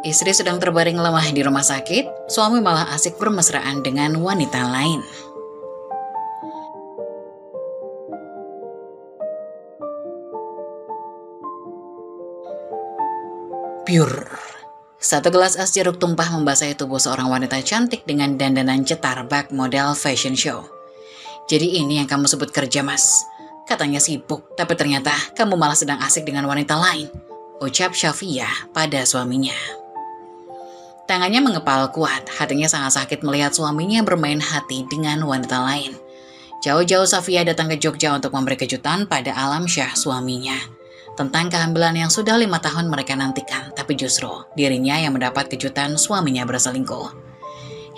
Istri sedang terbaring lemah di rumah sakit, suami malah asik bermesraan dengan wanita lain. Biur. Satu gelas es jeruk tumpah membasahi tubuh seorang wanita cantik dengan dandanan cetar bak model fashion show. Jadi ini yang kamu sebut kerja, Mas? Katanya sibuk, tapi ternyata kamu malah sedang asik dengan wanita lain, ucap Syafia pada suaminya. Tangannya mengepal kuat, hatinya sangat sakit melihat suaminya bermain hati dengan wanita lain. Jauh-jauh Syafia datang ke Jogja untuk memberi kejutan pada Alamsyah suaminya tentang kehamilan yang sudah 5 tahun mereka nantikan, tapi justru dirinya yang mendapat kejutan suaminya berselingkuh.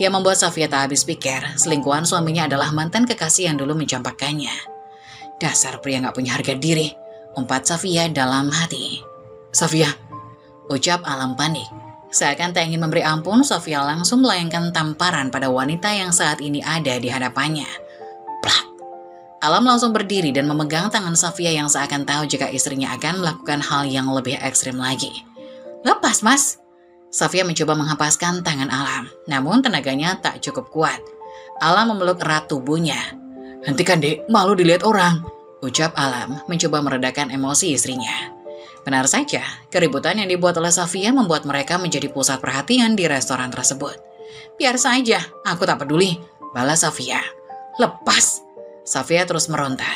Yang membuat Syafia tak habis pikir, selingkuhan suaminya adalah mantan kekasih yang dulu mencampakkannya. Dasar pria gak punya harga diri, umpat Syafia dalam hati. Syafia, ucap Alam panik. Seakan tak ingin memberi ampun, Syafia langsung melayangkan tamparan pada wanita yang saat ini ada di hadapannya. Plak! Alam langsung berdiri dan memegang tangan Syafia yang seakan tahu jika istrinya akan melakukan hal yang lebih ekstrim lagi. Lepas, Mas! Syafia mencoba menghempaskan tangan Alam, namun tenaganya tak cukup kuat. Alam memeluk erat tubuhnya. Hentikan, Dek, malu dilihat orang, ucap Alam mencoba meredakan emosi istrinya. Benar saja, keributan yang dibuat oleh Syafia membuat mereka menjadi pusat perhatian di restoran tersebut. Biar saja, aku tak peduli, balas Syafia. Lepas! Syafia terus meronta.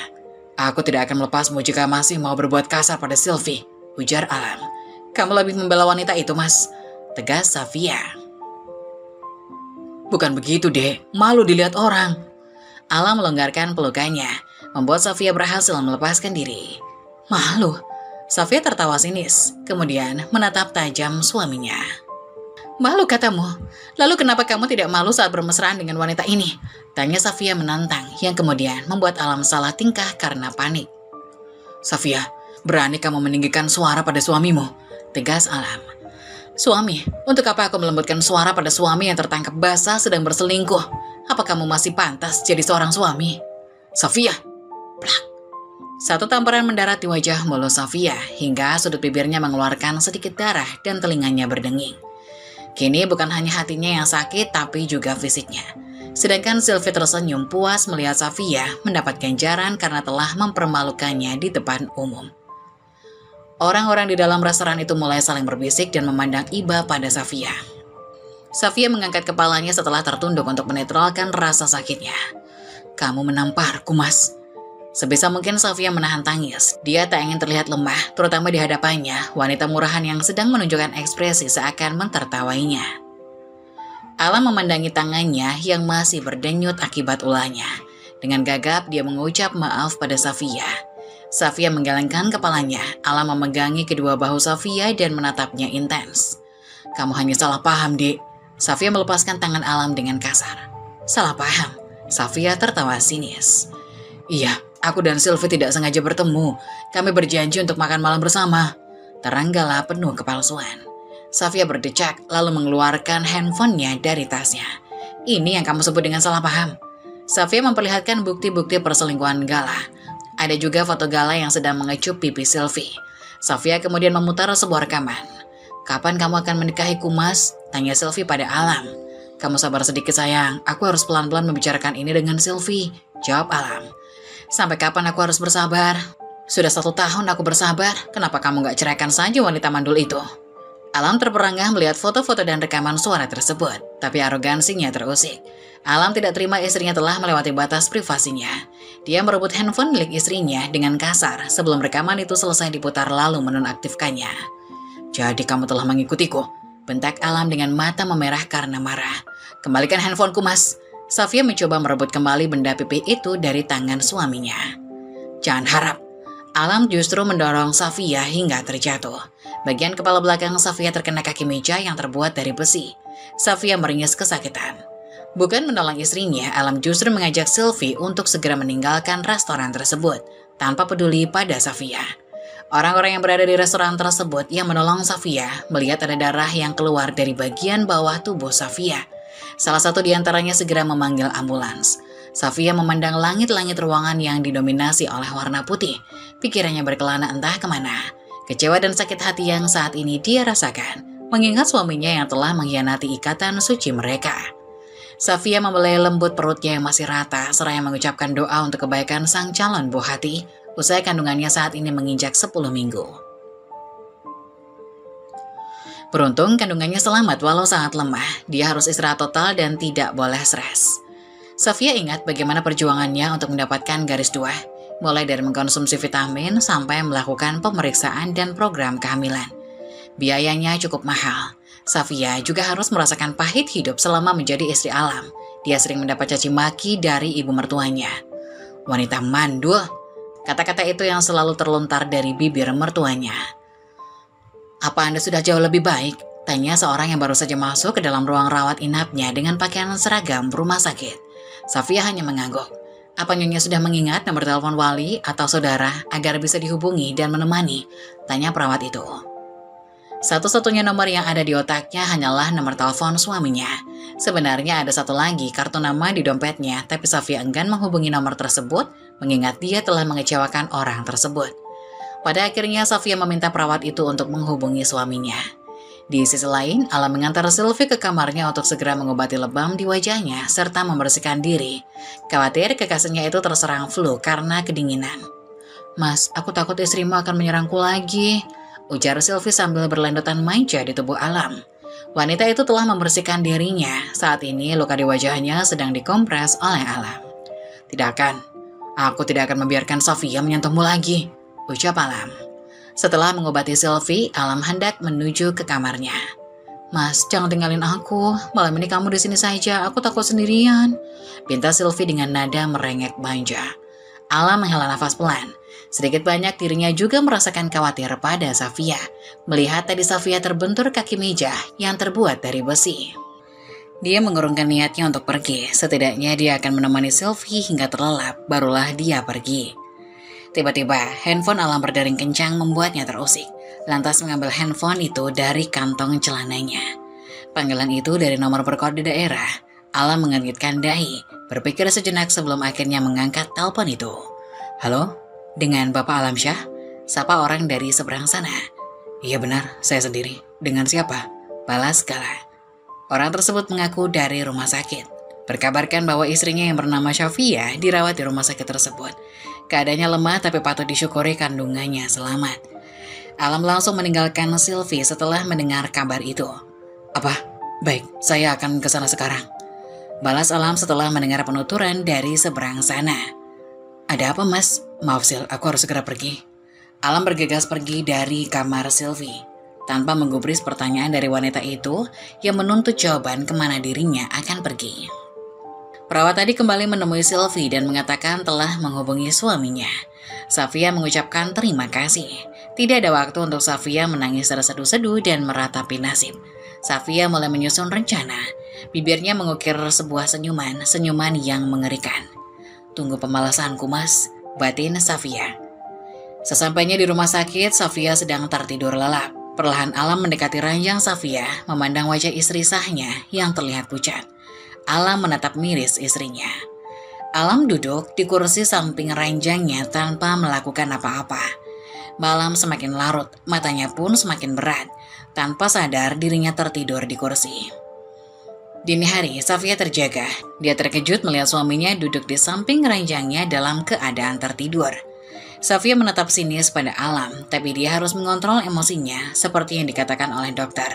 Aku tidak akan melepasmu jika masih mau berbuat kasar pada Sylvie, ujar Alam. Kamu lebih membela wanita itu, Mas, tegas Syafia. Bukan begitu, Dek, malu dilihat orang. Alam melonggarkan pelukannya, membuat Syafia berhasil melepaskan diri. Malu? Syafia tertawa sinis, kemudian menatap tajam suaminya. Malu katamu? Lalu kenapa kamu tidak malu saat bermesraan dengan wanita ini? Tanya Syafia menantang, yang kemudian membuat Alam salah tingkah karena panik. Syafia, berani kamu meninggikan suara pada suamimu, tegas Alam. Suami, untuk apa aku melembutkan suara pada suami yang tertangkap basah sedang berselingkuh? Apa kamu masih pantas jadi seorang suami? Syafia! Plak! Satu tamparan mendarat di wajah mulut Syafia hingga sudut bibirnya mengeluarkan sedikit darah dan telinganya berdenging. Kini bukan hanya hatinya yang sakit tapi juga fisiknya. Sedangkan Sylvie tersenyum puas melihat Syafia mendapat ganjaran karena telah mempermalukannya di depan umum. Orang-orang di dalam restoran itu mulai saling berbisik dan memandang iba pada Syafia. Syafia mengangkat kepalanya setelah tertunduk untuk menetralkan rasa sakitnya. Kamu menamparku, Mas. Sebisa mungkin Syafia menahan tangis. Dia tak ingin terlihat lemah, terutama di hadapannya wanita murahan yang sedang menunjukkan ekspresi seakan mentertawainya. Alam memandangi tangannya yang masih berdenyut akibat ulahnya. Dengan gagap dia mengucap maaf pada Syafia. Syafia menggelengkan kepalanya. Alam memegangi kedua bahu Syafia dan menatapnya intens. Kamu hanya salah paham, Dek. Syafia melepaskan tangan Alam dengan kasar. Salah paham? Syafia tertawa sinis. Iya, aku dan Sylvie tidak sengaja bertemu. Kami berjanji untuk makan malam bersama. Teranggalah penuh kepalsuan. Syafia berdecak lalu mengeluarkan handphonenya dari tasnya. Ini yang kamu sebut dengan salah paham? Syafia memperlihatkan bukti-bukti perselingkuhan Gala. Ada juga foto Gala yang sedang mengecup pipi Sylvie. Syafia kemudian memutar sebuah rekaman. Kapan kamu akan menikahiku, Mas? Tanya Sylvie pada Alam. Kamu sabar sedikit sayang, aku harus pelan-pelan membicarakan ini dengan Sylvie, jawab Alam. Sampai kapan aku harus bersabar? Sudah 1 tahun aku bersabar, kenapa kamu gak ceraikan saja wanita mandul itu? Alam terperangah melihat foto-foto dan rekaman suara tersebut, tapi arogansinya terusik. Alam tidak terima istrinya telah melewati batas privasinya. Dia merebut handphone milik istrinya dengan kasar sebelum rekaman itu selesai diputar lalu menonaktifkannya. Jadi kamu telah mengikutiku, bentak Alam dengan mata memerah karena marah. Kembalikan handphoneku, Mas. Syafia mencoba merebut kembali benda pipi itu dari tangan suaminya. Jangan harap. Alam justru mendorong Syafia hingga terjatuh. Bagian kepala belakang Syafia terkena kaki meja yang terbuat dari besi. Syafia meringis kesakitan. Bukan menolong istrinya, Alam justru mengajak Sylvie untuk segera meninggalkan restoran tersebut, tanpa peduli pada Syafia. Orang-orang yang berada di restoran tersebut yang menolong Syafia melihat ada darah yang keluar dari bagian bawah tubuh Syafia. Salah satu di antaranya segera memanggil ambulans. Syafia memandang langit-langit ruangan yang didominasi oleh warna putih. Pikirannya berkelana entah kemana. Kecewa dan sakit hati yang saat ini dia rasakan mengingat suaminya yang telah mengkhianati ikatan suci mereka. Safia membelai lembut perutnya yang masih rata, seraya mengucapkan doa untuk kebaikan sang calon buah hati, usai kandungannya saat ini menginjak 10 minggu. Beruntung kandungannya selamat walau sangat lemah, dia harus istirahat total dan tidak boleh stres. Safia ingat bagaimana perjuangannya untuk mendapatkan garis 2, mulai dari mengkonsumsi vitamin sampai melakukan pemeriksaan dan program kehamilan. Biayanya cukup mahal. Safia juga harus merasakan pahit hidup selama menjadi istri Alam. Dia sering mendapat caci maki dari ibu mertuanya. Wanita mandul, kata-kata itu yang selalu terlontar dari bibir mertuanya. Apa Anda sudah jauh lebih baik? Tanya seorang yang baru saja masuk ke dalam ruang rawat inapnya dengan pakaian seragam rumah sakit. Safia hanya mengangguk. Apa Nyonya sudah mengingat nomor telepon wali atau saudara agar bisa dihubungi dan menemani? Tanya perawat itu. Satu-satunya nomor yang ada di otaknya hanyalah nomor telepon suaminya. Sebenarnya ada satu lagi kartu nama di dompetnya, tapi Safia enggan menghubungi nomor tersebut mengingat dia telah mengecewakan orang tersebut. Pada akhirnya Safia meminta perawat itu untuk menghubungi suaminya. Di sisi lain, Alam mengantar Sylvie ke kamarnya untuk segera mengobati lebam di wajahnya serta membersihkan diri. Khawatir kekasihnya itu terserang flu karena kedinginan. "Mas, aku takut istrimu akan menyerangku lagi," ujar Sylvie sambil berlendotan manja di tubuh Alam. Wanita itu telah membersihkan dirinya. Saat ini luka di wajahnya sedang dikompres oleh Alam. Aku tidak akan membiarkan Safia menyentuhmu lagi," ucap Alam. Setelah mengobati Sylvie, Alam hendak menuju ke kamarnya. "Mas, jangan tinggalin aku. Malam ini kamu di sini saja. Aku takut sendirian," pinta Sylvie dengan nada merengek manja. Alam menghela nafas pelan. Sedikit banyak dirinya juga merasakan khawatir pada Safia, melihat tadi Safia terbentur kaki meja yang terbuat dari besi. Dia mengurungkan niatnya untuk pergi, setidaknya dia akan menemani Sylvie hingga terlelap, barulah dia pergi. Tiba-tiba, handphone Alam berdering kencang membuatnya terusik, lantas mengambil handphone itu dari kantong celananya. Panggilan itu dari nomor berkode daerah. Alam mengernyitkan dahi, berpikir sejenak sebelum akhirnya mengangkat telepon itu. "Halo? Dengan Bapak Alamsyah?" Sapa orang dari seberang sana. "Iya benar, saya sendiri. Dengan siapa?" balas Gala. Orang tersebut mengaku dari rumah sakit. Berkabarkan bahwa istrinya yang bernama Syafia dirawat di rumah sakit tersebut. Keadaannya lemah tapi patut disyukuri kandungannya selamat. Alam langsung meninggalkan Sylvie setelah mendengar kabar itu. "Apa? Baik, saya akan ke sana sekarang," balas Alam setelah mendengar penuturan dari seberang sana. "Ada apa, Mas? Maaf, Sil, aku harus segera pergi." Alam bergegas pergi dari kamar Sylvie, tanpa menggubris pertanyaan dari wanita itu yang menuntut jawaban kemana dirinya akan pergi. Perawat tadi kembali menemui Sylvie dan mengatakan telah menghubungi suaminya. Safia mengucapkan terima kasih. Tidak ada waktu untuk Safia menangis terseduh-seduh dan meratapi nasib. Safia mulai menyusun rencana. Bibirnya mengukir sebuah senyuman yang mengerikan. "Tunggu pembalasanku, Mas," batin Safia. Sesampainya di rumah sakit, Safia sedang tertidur lelap. Perlahan Alam mendekati ranjang Safia, memandang wajah istri sahnya yang terlihat pucat. Alam menatap miris istrinya. Alam duduk di kursi samping ranjangnya tanpa melakukan apa-apa. Malam semakin larut, matanya pun semakin berat. Tanpa sadar dirinya tertidur di kursi. Dini hari, Safia terjaga. Dia terkejut melihat suaminya duduk di samping ranjangnya dalam keadaan tertidur. Safia menatap sinis pada Alam, tapi dia harus mengontrol emosinya seperti yang dikatakan oleh dokter.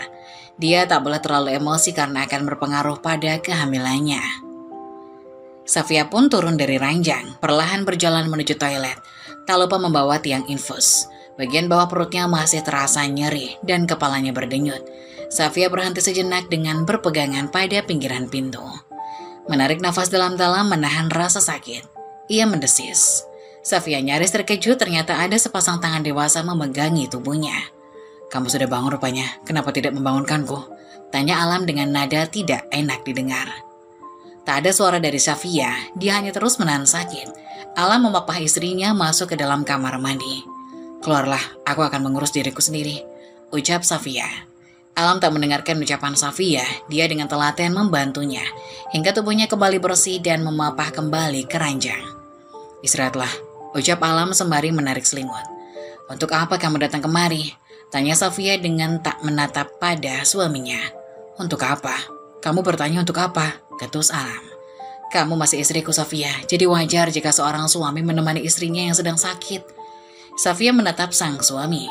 Dia tak boleh terlalu emosi karena akan berpengaruh pada kehamilannya. Safia pun turun dari ranjang, perlahan berjalan menuju toilet, tak lupa membawa tiang infus. Bagian bawah perutnya masih terasa nyeri dan kepalanya berdenyut. Safia berhenti sejenak dengan berpegangan pada pinggiran pintu. Menarik nafas dalam-dalam menahan rasa sakit. Ia mendesis. Safia nyaris terkejut ternyata ada sepasang tangan dewasa memegangi tubuhnya. "Kamu sudah bangun rupanya, kenapa tidak membangunkanku?" tanya Alam dengan nada tidak enak didengar. Tak ada suara dari Safia, dia hanya terus menahan sakit. Alam memapah istrinya masuk ke dalam kamar mandi. "Keluarlah, aku akan mengurus diriku sendiri," ucap Safia. Alam tak mendengarkan ucapan Safia, dia dengan telaten membantunya, hingga tubuhnya kembali bersih dan memapah kembali ke ranjang. "Istirahatlah," ucap Alam sembari menarik selimut. "Untuk apa kamu datang kemari? Tanya Sofia dengan tak menatap pada suaminya. Untuk apa? Kamu bertanya untuk apa? Ketus Alam. Kamu masih istriku Sofia, jadi wajar jika seorang suami menemani istrinya yang sedang sakit. Sofia menatap sang suami.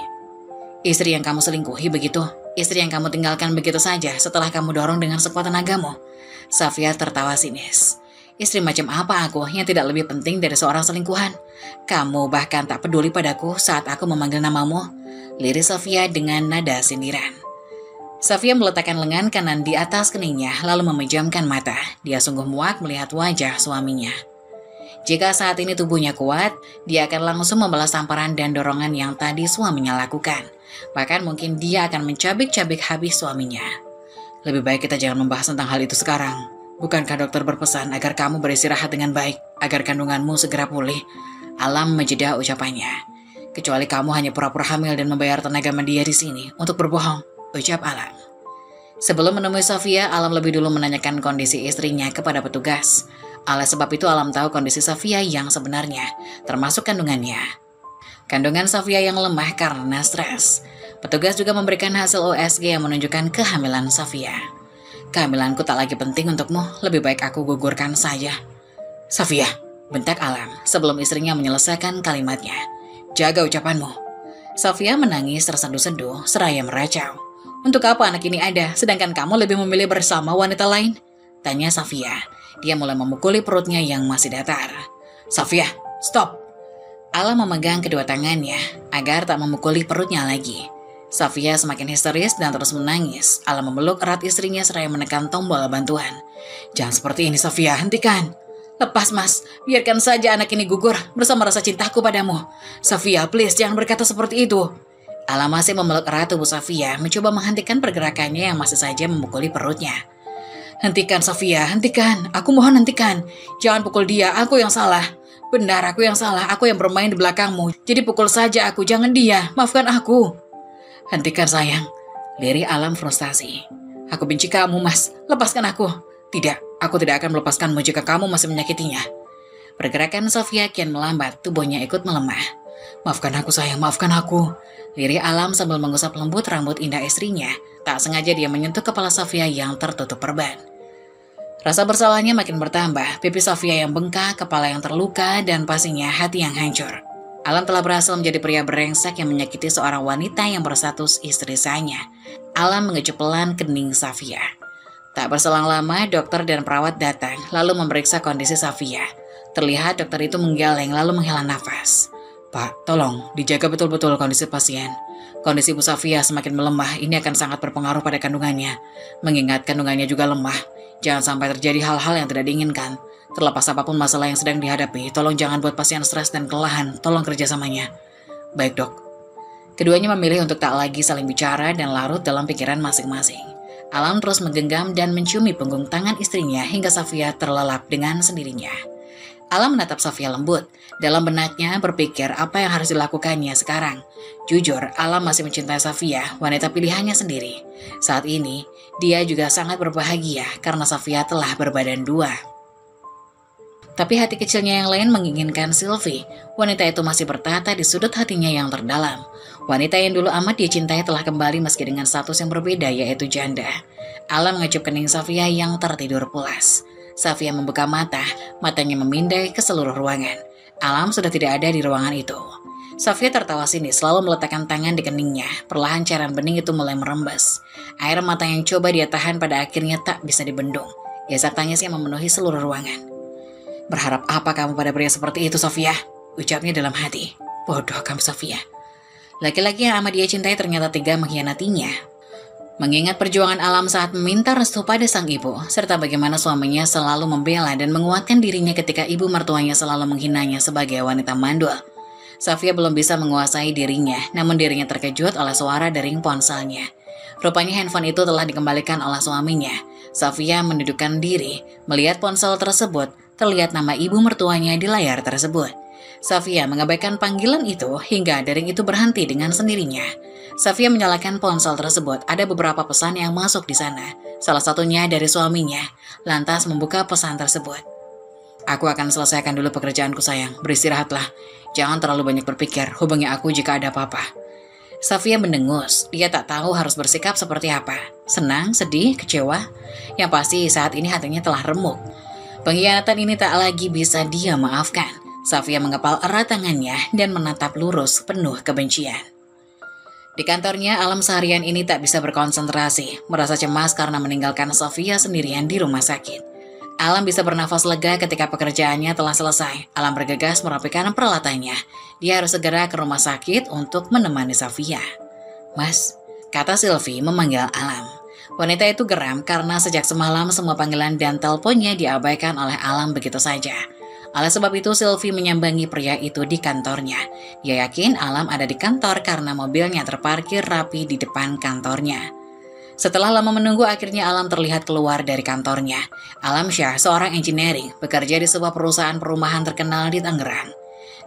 Istri yang kamu selingkuhi begitu? Istri yang kamu tinggalkan begitu saja setelah kamu dorong dengan sekuat tenagamu? Sofia tertawa sinis. Istri macam apa aku yang tidak lebih penting dari seorang selingkuhan? Kamu bahkan tak peduli padaku saat aku memanggil namamu. Lirik Sofia dengan nada sindiran. Sofia meletakkan lengan kanan di atas keningnya lalu memejamkan mata. Dia sungguh muak melihat wajah suaminya. Jika saat ini tubuhnya kuat, dia akan langsung membalas tamparan dan dorongan yang tadi suaminya lakukan. Bahkan mungkin dia akan mencabik-cabik habis suaminya. Lebih baik kita jangan membahas tentang hal itu sekarang. Bukankah dokter berpesan agar kamu beristirahat dengan baik, agar kandunganmu segera pulih? Alam menjeda ucapannya. Kecuali kamu hanya pura-pura hamil dan membayar tenaga media di sini untuk berbohong, ucap Alam. Sebelum menemui Sofia, Alam lebih dulu menanyakan kondisi istrinya kepada petugas. Oleh sebab itu Alam tahu kondisi Sofia yang sebenarnya, termasuk kandungannya. Kandungan Sofia yang lemah karena stres. Petugas juga memberikan hasil USG yang menunjukkan kehamilan Sofia. Kehamilanku tak lagi penting untukmu, lebih baik aku gugurkan saja. Sofia, bentak Alam sebelum istrinya menyelesaikan kalimatnya. Jaga ucapanmu. Sofia menangis tersenduh-senduh seraya meracau. Untuk apa anak ini ada, sedangkan kamu lebih memilih bersama wanita lain? Tanya Sofia. Dia mulai memukuli perutnya yang masih datar. Sofia, stop. Alam memegang kedua tangannya agar tak memukuli perutnya lagi. Sofia semakin histeris dan terus menangis. Alam memeluk erat istrinya seraya menekan tombol bantuan. Jangan seperti ini Sofia, hentikan. Lepas mas, biarkan saja anak ini gugur bersama rasa cintaku padamu. Sofia, please jangan berkata seperti itu. Alam masih memeluk erat tubuh Sofia, mencoba menghentikan pergerakannya yang masih saja memukuli perutnya. Hentikan Sofia, hentikan. Aku mohon hentikan. Jangan pukul dia, aku yang salah. Benar, aku yang salah. Aku yang bermain di belakangmu. Jadi pukul saja aku, jangan dia. Maafkan aku. Hentikan sayang. Lirik Alam frustasi. Aku benci kamu mas, lepaskan aku. Tidak, aku tidak akan melepaskanmu jika kamu masih menyakitinya. Pergerakan Sofia kian melambat, tubuhnya ikut melemah. Maafkan aku sayang, maafkan aku. Lirik Alam sambil mengusap lembut rambut indah istrinya. Tak sengaja dia menyentuh kepala Sofia yang tertutup perban. Rasa bersalahnya makin bertambah, pipi Sofia yang bengkak, kepala yang terluka, dan pastinya hati yang hancur. Alam telah berhasil menjadi pria brengsek yang menyakiti seorang wanita yang berstatus istri sahnya. Alam mengecup pelan kening Sofia. Tak berselang lama, dokter dan perawat datang, lalu memeriksa kondisi Sofia. Terlihat dokter itu menggeleng lalu menghela nafas. Pak, tolong dijaga betul-betul kondisi pasien. Kondisi Bu Sofia semakin melemah, ini akan sangat berpengaruh pada kandungannya. Mengingat kandungannya juga lemah, jangan sampai terjadi hal-hal yang tidak diinginkan. Terlepas apapun masalah yang sedang dihadapi, tolong jangan buat pasien stres dan kelelahan, tolong kerjasamanya. Baik dok. Keduanya memilih untuk tak lagi saling bicara dan larut dalam pikiran masing-masing. Alam terus menggenggam dan menciumi punggung tangan istrinya hingga Sofia terlelap dengan sendirinya. Alam menatap Sofia lembut. Dalam benaknya berpikir apa yang harus dilakukannya sekarang. Jujur, Alam masih mencintai Sofia, wanita pilihannya sendiri. Saat ini, dia juga sangat berbahagia karena Sofia telah berbadan dua. Tapi hati kecilnya yang lain menginginkan Sylvie. Wanita itu masih bertata di sudut hatinya yang terdalam. Wanita yang dulu amat dia cintai telah kembali meski dengan status yang berbeda, yaitu janda. Alam mengecup kening Sofia yang tertidur pulas. Sofia membuka mata, matanya memindai ke seluruh ruangan. Alam sudah tidak ada di ruangan itu. Sofia tertawa sinis, selalu meletakkan tangan di keningnya. Perlahan cairan bening itu mulai merembes. Air mata yang coba dia tahan pada akhirnya tak bisa dibendung. Isak tangis yang memenuhi seluruh ruangan. Berharap apa kamu pada pria seperti itu, Sofia? Ucapnya dalam hati. Bodoh kamu, Sofia. Laki-laki yang amat dia cintai ternyata tega mengkhianatinya. Mengingat perjuangan Alam saat meminta restu pada sang ibu, serta bagaimana suaminya selalu membela dan menguatkan dirinya ketika ibu mertuanya selalu menghinanya sebagai wanita mandul. Sofia belum bisa menguasai dirinya, namun dirinya terkejut oleh suara dering ponselnya. Rupanya handphone itu telah dikembalikan oleh suaminya. Sofia mendudukkan diri, melihat ponsel tersebut, terlihat nama ibu mertuanya di layar tersebut. Sofia mengabaikan panggilan itu hingga dering itu berhenti dengan sendirinya. Sofia menyalakan ponsel tersebut. Ada beberapa pesan yang masuk di sana. Salah satunya dari suaminya. Lantas membuka pesan tersebut. Aku akan selesaikan dulu pekerjaanku sayang. Beristirahatlah. Jangan terlalu banyak berpikir. Hubungi aku jika ada apa-apa. Safia mendengus, dia tak tahu harus bersikap seperti apa. Senang, sedih, kecewa. Yang pasti saat ini hatinya telah remuk. Pengkhianatan ini tak lagi bisa dia maafkan. Safia mengepal erat tangannya dan menatap lurus penuh kebencian. Di kantornya, Alam seharian ini tak bisa berkonsentrasi, merasa cemas karena meninggalkan Safia sendirian di rumah sakit. Alam bisa bernafas lega ketika pekerjaannya telah selesai. Alam bergegas merapikan peralatannya. Dia harus segera ke rumah sakit untuk menemani Safia. "Mas," kata Sylvie memanggil Alam. Wanita itu geram karena sejak semalam semua panggilan dan teleponnya diabaikan oleh Alam begitu saja. Oleh sebab itu, Sylvie menyambangi pria itu di kantornya. Dia yakin Alam ada di kantor karena mobilnya terparkir rapi di depan kantornya. Setelah lama menunggu, akhirnya Alam terlihat keluar dari kantornya. Alam Syah, seorang engineering, bekerja di sebuah perusahaan perumahan terkenal di Tangerang.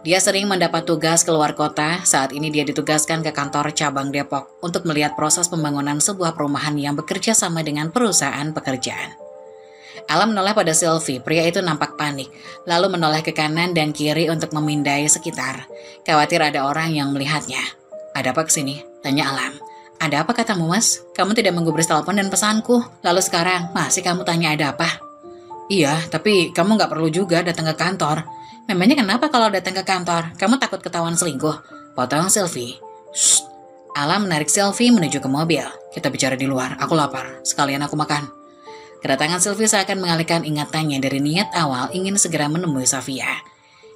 Dia sering mendapat tugas keluar kota. Saat ini dia ditugaskan ke kantor cabang Depok untuk melihat proses pembangunan sebuah perumahan yang bekerja sama dengan perusahaan pekerjaan. Alam menoleh pada Sylvie, pria itu nampak panik, lalu menoleh ke kanan dan kiri untuk memindai sekitar. Khawatir ada orang yang melihatnya. "Ada apa kesini?" tanya Alam. "Ada apa katamu, Mas? Kamu tidak menggubris telepon dan pesanku. Lalu sekarang, masih kamu tanya ada apa?" "Iya, tapi kamu nggak perlu juga datang ke kantor." "Memangnya kenapa kalau datang ke kantor? Kamu takut ketahuan selingkuh?" potong Sylvie. "Shh." Alam menarik Sylvie menuju ke mobil. "Kita bicara di luar, aku lapar. Sekalian aku makan." Kedatangan Sylvie seakan mengalihkan ingatannya dari niat awal ingin segera menemui Safia.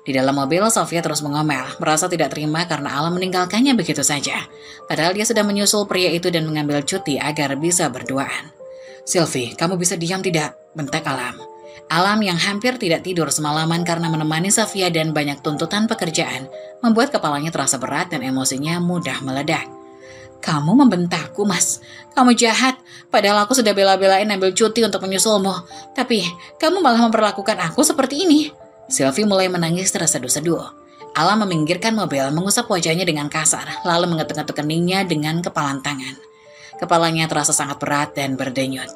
Di dalam mobil, Safia terus mengomel, merasa tidak terima karena Alam meninggalkannya begitu saja. Padahal dia sudah menyusul pria itu dan mengambil cuti agar bisa berduaan. "Sylvie, kamu bisa diam tidak?" bentak Alam. Alam yang hampir tidak tidur semalaman karena menemani Safia dan banyak tuntutan pekerjaan, membuat kepalanya terasa berat dan emosinya mudah meledak. "Kamu membentakku, Mas. Kamu jahat. Padahal aku sudah bela-belain ambil cuti untuk menyusulmu. Tapi kamu malah memperlakukan aku seperti ini." Sylvie mulai menangis terseduh-seduh. Alam meminggirkan mobil, mengusap wajahnya dengan kasar, lalu mengetuk-ngetuk keningnya dengan kepalan tangan. Kepalanya terasa sangat berat dan berdenyut.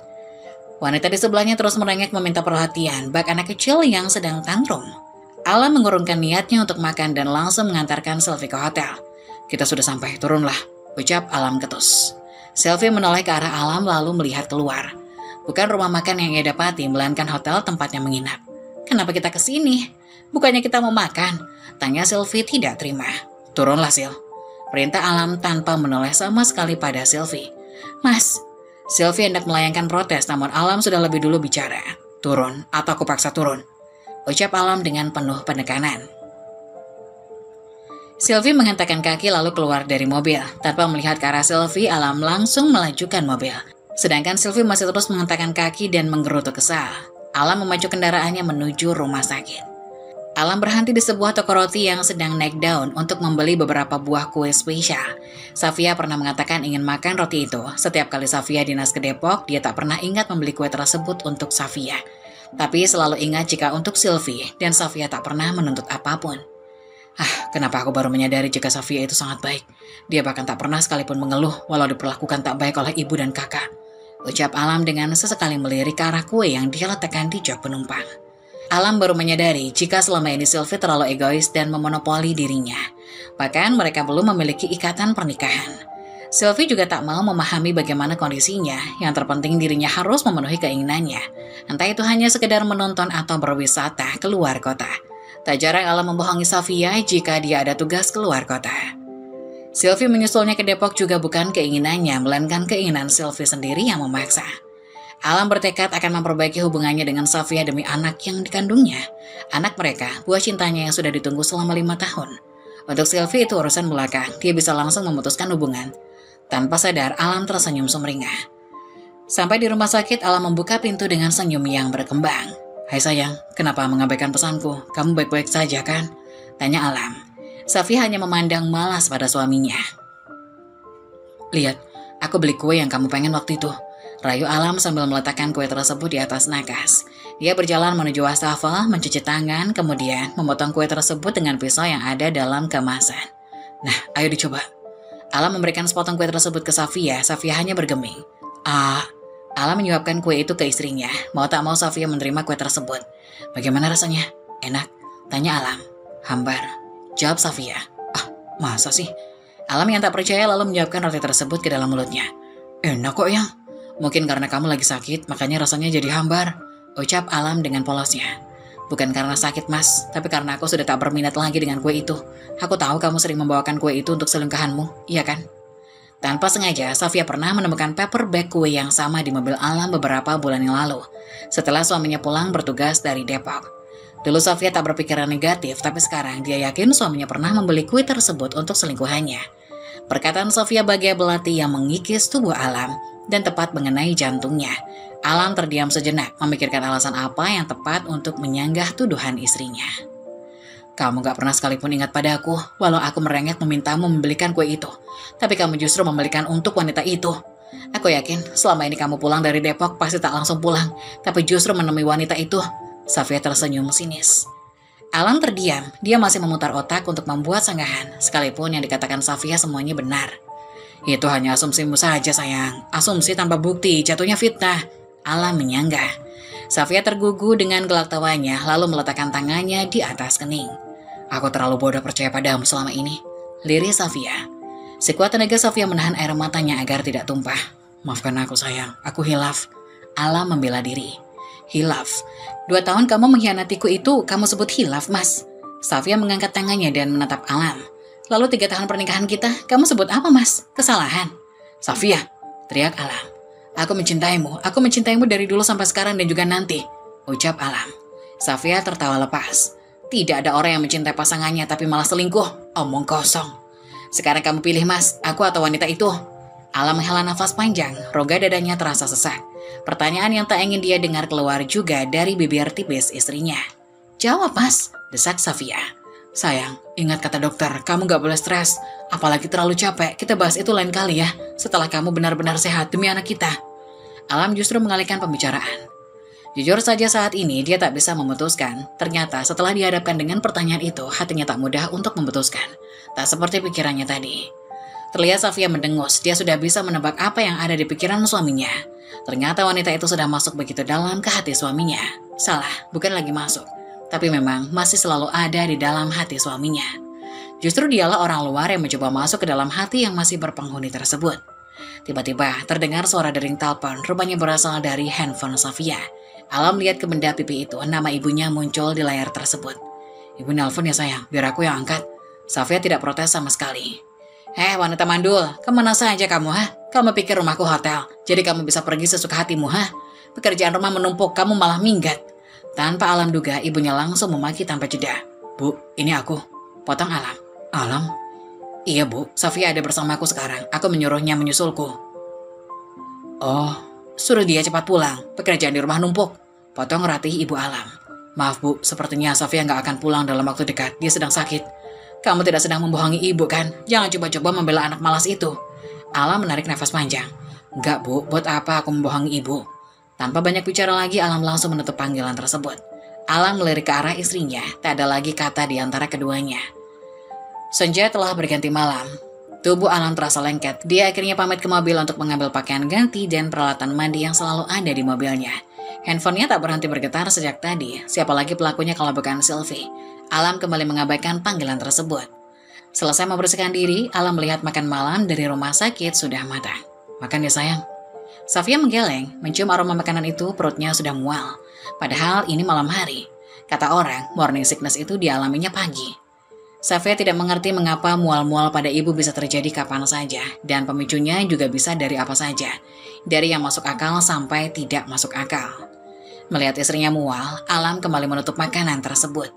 Wanita di sebelahnya terus merengek meminta perhatian, bak anak kecil yang sedang tantrum. Alam mengurungkan niatnya untuk makan dan langsung mengantarkan Sylvie ke hotel. "Kita sudah sampai, turunlah," ucap Alam ketus. Sylvie menoleh ke arah Alam lalu melihat keluar. Bukan rumah makan yang ia dapati, melainkan hotel tempatnya menginap. "Kenapa kita ke sini? Bukannya kita mau makan?" tanya Sylvie tidak terima. "Turunlah, Sil," perintah Alam tanpa menoleh sama sekali pada Sylvie. "Mas," Sylvie hendak melayangkan protes, namun Alam sudah lebih dulu bicara. "Turun, atau aku paksa turun," ucap Alam dengan penuh penekanan. Sylvie menghentakkan kaki lalu keluar dari mobil. Tanpa melihat ke arah Sylvie, Alam langsung melajukan mobil. Sedangkan Sylvie masih terus menghentakkan kaki dan menggerutu kesal. Alam memacu kendaraannya menuju rumah sakit. Alam berhenti di sebuah toko roti yang sedang naik daun untuk membeli beberapa buah kue spesial. Safia pernah mengatakan ingin makan roti itu. Setiap kali Safia dinas ke Depok, dia tak pernah ingat membeli kue tersebut untuk Safia. Tapi selalu ingat jika untuk Sylvie, dan Safia tak pernah menuntut apapun. Kenapa aku baru menyadari jika Safia itu sangat baik. Dia bahkan tak pernah sekalipun mengeluh walau diperlakukan tak baik oleh ibu dan kakak. Ucap Alam dengan sesekali melirik ke arah kue yang dia letakkan di jok penumpang. Alam baru menyadari jika selama ini Sylvie terlalu egois dan memonopoli dirinya. Bahkan mereka belum memiliki ikatan pernikahan. Sylvie juga tak mau memahami bagaimana kondisinya. Yang terpenting dirinya harus memenuhi keinginannya. Entah itu hanya sekedar menonton atau berwisata keluar kota. Tak jarang Alam membohongi Safia jika dia ada tugas keluar kota. Sylvie menyusulnya ke Depok juga bukan keinginannya, melainkan keinginan Sylvie sendiri yang memaksa. Alam bertekad akan memperbaiki hubungannya dengan Safia demi anak yang dikandungnya. Anak mereka, buah cintanya yang sudah ditunggu selama 5 tahun. Untuk Sylvie itu urusan belakang, dia bisa langsung memutuskan hubungan. Tanpa sadar, Alam tersenyum sumringah. Sampai di rumah sakit, Alam membuka pintu dengan senyum yang berkembang. "Hai sayang, kenapa mengabaikan pesanku? Kamu baik-baik saja kan?" tanya Alam. Safia hanya memandang malas pada suaminya. "Lihat, aku beli kue yang kamu pengen waktu itu," rayu Alam sambil meletakkan kue tersebut di atas nakas. Dia berjalan menuju wastafel, mencuci tangan, kemudian memotong kue tersebut dengan pisau yang ada dalam kemasan. "Nah, ayo dicoba." Alam memberikan sepotong kue tersebut ke Safia. Safia hanya bergeming. Alam menyuapkan kue itu ke istrinya. Mau tak mau Safia menerima kue tersebut. "Bagaimana rasanya? Enak?" tanya Alam. "Hambar," jawab Safia. "Masa sih?" Alam yang tak percaya lalu menyiapkan roti tersebut ke dalam mulutnya. Enak kok yang. Mungkin karena kamu lagi sakit, makanya rasanya jadi hambar, ucap Alam dengan polosnya. Bukan karena sakit mas, tapi karena aku sudah tak berminat lagi dengan kue itu. Aku tahu kamu sering membawakan kue itu untuk selingkuhanmu, iya kan? Tanpa sengaja, Safia pernah menemukan paper bag kue yang sama di mobil Alam beberapa bulan yang lalu, setelah suaminya pulang bertugas dari Depok. Dulu Safia tak berpikiran negatif, tapi sekarang dia yakin suaminya pernah membeli kue tersebut untuk selingkuhannya. Perkataan Safia bagai belati yang mengikis tubuh Alam dan tepat mengenai jantungnya. Alam terdiam sejenak, memikirkan alasan apa yang tepat untuk menyanggah tuduhan istrinya. Kamu gak pernah sekalipun ingat padaku, walau aku merengek memintamu membelikan kue itu. Tapi kamu justru membelikan untuk wanita itu. Aku yakin selama ini kamu pulang dari Depok pasti tak langsung pulang, tapi justru menemui wanita itu. Safia tersenyum sinis. Alam terdiam, dia masih memutar otak untuk membuat sanggahan, sekalipun yang dikatakan Safia semuanya benar. Itu hanya asumsimu saja sayang, asumsi tanpa bukti, jatuhnya fitnah. Alam menyanggah. Safia tergugu dengan gelak tawanya, lalu meletakkan tangannya di atas kening. Aku terlalu bodoh percaya padamu selama ini, lirih Safia. Sekuat tenaga Safia menahan air matanya agar tidak tumpah. Maafkan aku sayang, aku hilaf. Alam membela diri. Hilaf? 2 tahun kamu mengkhianatiku itu kamu sebut hilaf, mas? Safia mengangkat tangannya dan menatap Alam. Lalu 3 tahun pernikahan kita, kamu sebut apa, mas? Kesalahan? Safia, teriak Alam. Aku mencintaimu dari dulu sampai sekarang dan juga nanti, ucap Alam. Safia tertawa lepas. Tidak ada orang yang mencintai pasangannya tapi malah selingkuh, omong kosong. Sekarang kamu pilih mas, aku atau wanita itu? Alam menghela nafas panjang, rongga dadanya terasa sesak. Pertanyaan yang tak ingin dia dengar keluar juga dari bibir tipis istrinya. Jawab mas, desak Safia. Sayang, ingat kata dokter, kamu gak boleh stres. Apalagi terlalu capek, kita bahas itu lain kali ya. Setelah kamu benar-benar sehat demi anak kita. Alam justru mengalihkan pembicaraan. Jujur saja saat ini dia tak bisa memutuskan. Ternyata setelah dihadapkan dengan pertanyaan itu, hatinya tak mudah untuk memutuskan. Tak seperti pikirannya tadi. Terlihat Safia mendengus, dia sudah bisa menebak apa yang ada di pikiran suaminya. Ternyata wanita itu sudah masuk begitu dalam ke hati suaminya. Salah, bukan lagi masuk. Tapi memang masih selalu ada di dalam hati suaminya. Justru dialah orang luar yang mencoba masuk ke dalam hati yang masih berpenghuni tersebut. Tiba-tiba terdengar suara dering telepon, rupanya berasal dari handphone Safia. Alam melihat ke benda pipi itu, nama ibunya muncul di layar tersebut. Ibu nelpon ya sayang, biar aku yang angkat. Safia tidak protes sama sekali. Wanita mandul, kemana saja kamu Kamu pikir rumahku hotel, jadi kamu bisa pergi sesuka hatimu Pekerjaan rumah menumpuk, kamu malah minggat. Tanpa Alam duga, ibunya langsung memaki tanpa jeda. Bu, ini aku. Potong Alam. Alam? Iya bu, Safia ada bersamaku sekarang. Aku menyuruhnya menyusulku. Oh, suruh dia cepat pulang. Pekerjaan di rumah numpuk. Potong Ratih ibu Alam. Maaf bu, sepertinya Safia nggak akan pulang dalam waktu dekat. Dia sedang sakit. Kamu tidak sedang membohongi ibu kan? Jangan coba-coba membela anak malas itu. Alam menarik nafas panjang. Enggak bu, buat apa aku membohongi ibu? Tanpa banyak bicara lagi, Alam langsung menutup panggilan tersebut. Alam melirik ke arah istrinya, tak ada lagi kata di antara keduanya. Senja telah berganti malam. Tubuh Alam terasa lengket. Dia akhirnya pamit ke mobil untuk mengambil pakaian ganti dan peralatan mandi yang selalu ada di mobilnya. Handphonenya tak berhenti bergetar sejak tadi. Siapa lagi pelakunya kalau bukan Sylvie? Alam kembali mengabaikan panggilan tersebut. Selesai membersihkan diri, Alam melihat makan malam dari rumah sakit sudah matang. Makan ya sayang. Safia menggeleng, mencium aroma makanan itu, perutnya sudah mual. Padahal ini malam hari. Kata orang, morning sickness itu dialaminya pagi. Safia tidak mengerti mengapa mual-mual pada ibu bisa terjadi kapan saja, dan pemicunya juga bisa dari apa saja. Dari yang masuk akal sampai tidak masuk akal. Melihat istrinya mual, Alam kembali menutup makanan tersebut.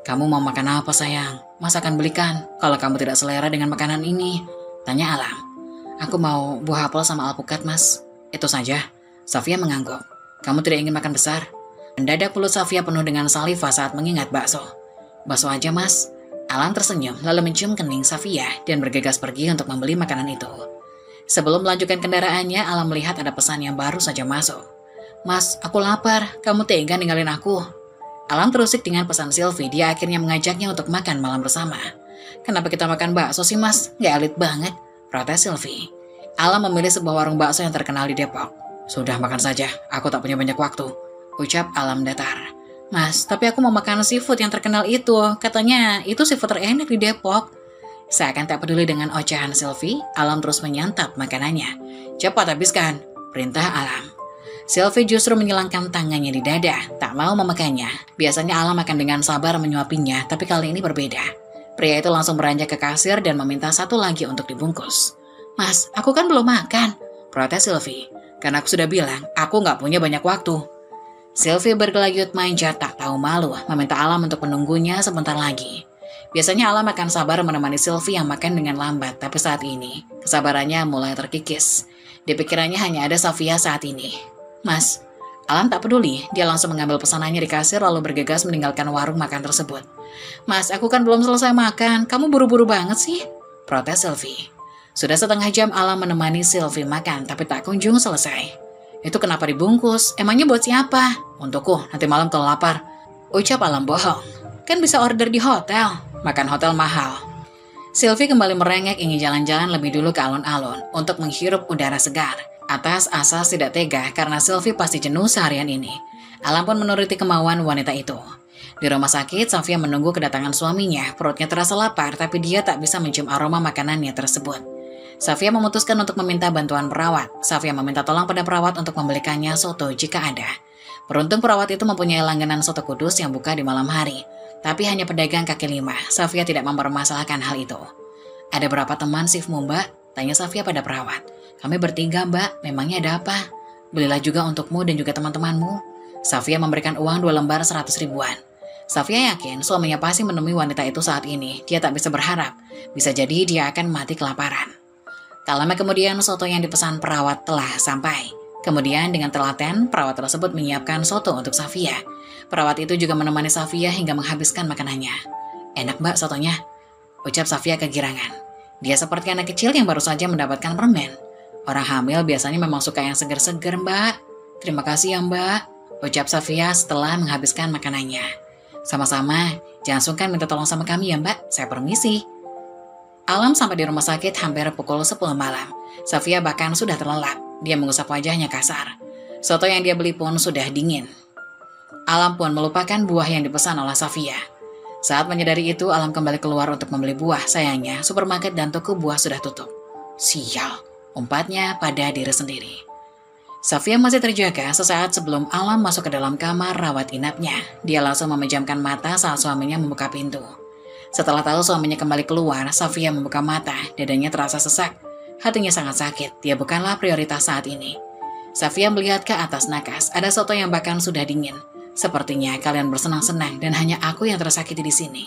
Kamu mau makan apa sayang? Mas akan belikan kalau kamu tidak selera dengan makanan ini. Tanya Alam. Aku mau buah apel sama alpukat mas. Itu saja. Safia mengangguk. Kamu tidak ingin makan besar? Mendadak mulut Safia penuh dengan saliva saat mengingat bakso. Bakso aja mas. Alam tersenyum lalu mencium kening Safia dan bergegas pergi untuk membeli makanan itu. Sebelum melanjutkan kendaraannya, Alam melihat ada pesan yang baru saja masuk. Mas, aku lapar. Kamu tega ninggalin aku? Alam terusik dengan pesan Sylvie. Dia akhirnya mengajaknya untuk makan malam bersama. Kenapa kita makan bakso sih mas? Gak elit banget, protes Sylvie. Alam memilih sebuah warung bakso yang terkenal di Depok. Sudah makan saja, aku tak punya banyak waktu, ucap Alam datar. Mas, tapi aku mau makan seafood yang terkenal itu. Katanya itu seafood terenak di Depok. Seakan tak peduli dengan ocehan Sylvie, Alam terus menyantap makanannya. Cepat habiskan, perintah Alam. Sylvie justru menyilangkan tangannya di dada, tak mau memakannya. Biasanya Alam akan dengan sabar menyuapinya, tapi kali ini berbeda. Pria itu langsung beranjak ke kasir dan meminta satu lagi untuk dibungkus. Mas, aku kan belum makan, protes Sylvie. Karena aku sudah bilang, aku nggak punya banyak waktu. Sylvie bergelayut manja tak tahu malu, meminta Alam untuk menunggunya sebentar lagi. Biasanya Alam akan sabar menemani Sylvie yang makan dengan lambat, tapi saat ini, kesabarannya mulai terkikis. Di pikirannya hanya ada Safia saat ini. Mas, Alam tak peduli, dia langsung mengambil pesanannya di kasir lalu bergegas meninggalkan warung makan tersebut. Mas, aku kan belum selesai makan, kamu buru-buru banget sih, protes Sylvie. Sudah setengah jam Alam menemani Sylvie makan, tapi tak kunjung selesai. Itu kenapa dibungkus? Emangnya buat siapa? Untukku, nanti malam kalau lapar. Ucap Alam bohong. Kan bisa order di hotel, makan hotel mahal. Sylvie kembali merengek ingin jalan-jalan lebih dulu ke alun-alun untuk menghirup udara segar. Atas asas tidak tega karena Sylvie pasti jenuh seharian ini. Alam pun menuruti kemauan wanita itu. Di rumah sakit, Safia menunggu kedatangan suaminya. Perutnya terasa lapar, tapi dia tak bisa mencium aroma makanannya tersebut. Safia memutuskan untuk meminta bantuan perawat. Safia meminta tolong pada perawat untuk membelikannya soto jika ada. Beruntung perawat itu mempunyai langganan soto Kudus yang buka di malam hari. Tapi hanya pedagang kaki lima. Safia tidak mempermasalahkan hal itu. Ada berapa teman shiftmu, Mbak? Tanya Safia pada perawat. Kami bertiga, Mbak. Memangnya ada apa? Belilah juga untukmu dan juga teman-temanmu. Safia memberikan uang 2 lembar 100 ribuan. Safia yakin suaminya pasti menemui wanita itu saat ini. Dia tak bisa berharap. Bisa jadi dia akan mati kelaparan. Tak lama kemudian soto yang dipesan perawat telah sampai. Kemudian dengan telaten, perawat tersebut menyiapkan soto untuk Safia. Perawat itu juga menemani Safia hingga menghabiskan makanannya. Enak, Mbak, sotonya, ucap Safia kegirangan. Dia seperti anak kecil yang baru saja mendapatkan permen. Orang hamil biasanya memang suka yang seger-seger, Mbak. Terima kasih ya, Mbak, ucap Safia setelah menghabiskan makanannya. Sama-sama, jangan sungkan minta tolong sama kami ya, Mbak. Saya permisi. Alam sampai di rumah sakit hampir pukul 10 malam. Safia bahkan sudah terlelap. Dia mengusap wajahnya kasar. Soto yang dia beli pun sudah dingin. Alam pun melupakan buah yang dipesan oleh Safia. Saat menyadari itu, Alam kembali keluar untuk membeli buah. Sayangnya, supermarket dan toko buah sudah tutup. Sial, umpatnya pada diri sendiri. Safia masih terjaga sesaat sebelum Alam masuk ke dalam kamar rawat inapnya. Dia langsung memejamkan mata saat suaminya membuka pintu. Setelah tahu suaminya kembali keluar, Safia membuka mata, dadanya terasa sesak. Hatinya sangat sakit, dia bukanlah prioritas saat ini. Safia melihat ke atas nakas, ada soto yang bahkan sudah dingin. Sepertinya kalian bersenang-senang dan hanya aku yang tersakiti di sini.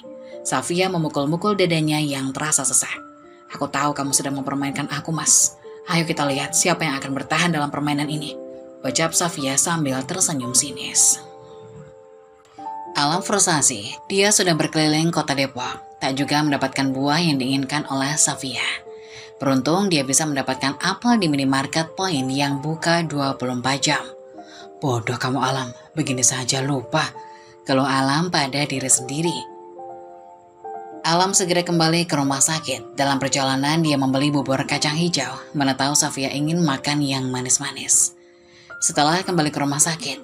Safia memukul-mukul dadanya yang terasa sesak. Aku tahu kamu sedang mempermainkan aku, Mas. Ayo kita lihat siapa yang akan bertahan dalam permainan ini, ucap Safia sambil tersenyum sinis. Alam frustasi, dia sudah berkeliling kota Depok, tak juga mendapatkan buah yang diinginkan oleh Safia. Beruntung dia bisa mendapatkan apel di minimarket Point yang buka 24 jam. Bodoh kamu Alam, begini saja lupa. Kalau Alam pada diri sendiri. Alam segera kembali ke rumah sakit. Dalam perjalanan dia membeli bubur kacang hijau, mana tahu Safia ingin makan yang manis-manis. Setelah kembali ke rumah sakit,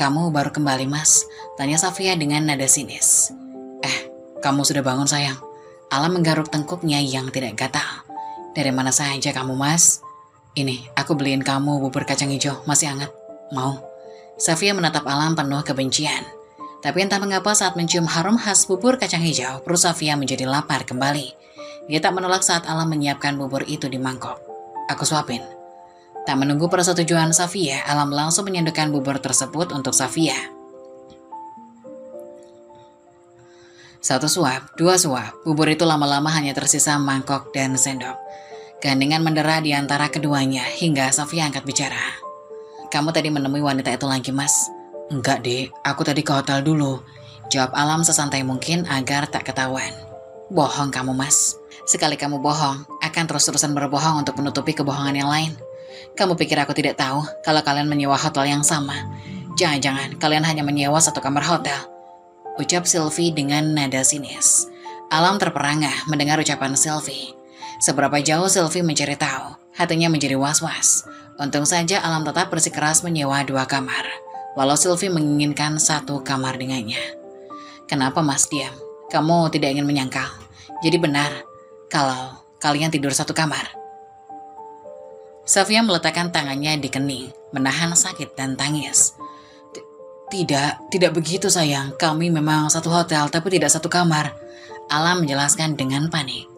kamu baru kembali, Mas? Tanya Safia dengan nada sinis. Kamu sudah bangun sayang. Alam menggaruk tengkuknya yang tidak gatal. Dari mana saja kamu, Mas? Ini, aku beliin kamu bubur kacang hijau, masih hangat. Mau? Safia menatap Alam penuh kebencian. Tapi entah mengapa saat mencium harum khas bubur kacang hijau, perut Safia menjadi lapar kembali. Dia tak menolak saat Alam menyiapkan bubur itu di mangkok. Aku suapin. Tak menunggu persetujuan Safia, Alam langsung menyendokkan bubur tersebut untuk Safia. 1 suap, 2 suap, bubur itu lama-lama hanya tersisa mangkok dan sendok. Keheningan mendera di antara keduanya hingga Safia angkat bicara. Kamu tadi menemui wanita itu lagi, Mas? Enggak, Dek. Aku tadi ke hotel dulu. Jawab Alam sesantai mungkin agar tak ketahuan. Bohong kamu, Mas. Sekali kamu bohong, akan terus-terusan berbohong untuk menutupi kebohongan yang lain. Kamu pikir aku tidak tahu kalau kalian menyewa hotel yang sama? Jangan-jangan kalian hanya menyewa satu kamar hotel, ucap Sylvie dengan nada sinis. Alam terperangah mendengar ucapan Sylvie. Seberapa jauh Sylvie mencari tahu, hatinya menjadi was-was. Untung saja Alam tetap bersikeras menyewa 2 kamar, walau Sylvie menginginkan 1 kamar dengannya. Kenapa Mas diam? Kamu tidak ingin menyangkal? Jadi benar, kalau kalian tidur satu kamar? Sofia meletakkan tangannya di kening, menahan sakit dan tangis. Tidak begitu sayang. Kami memang satu hotel tapi tidak satu kamar. Alam menjelaskan dengan panik.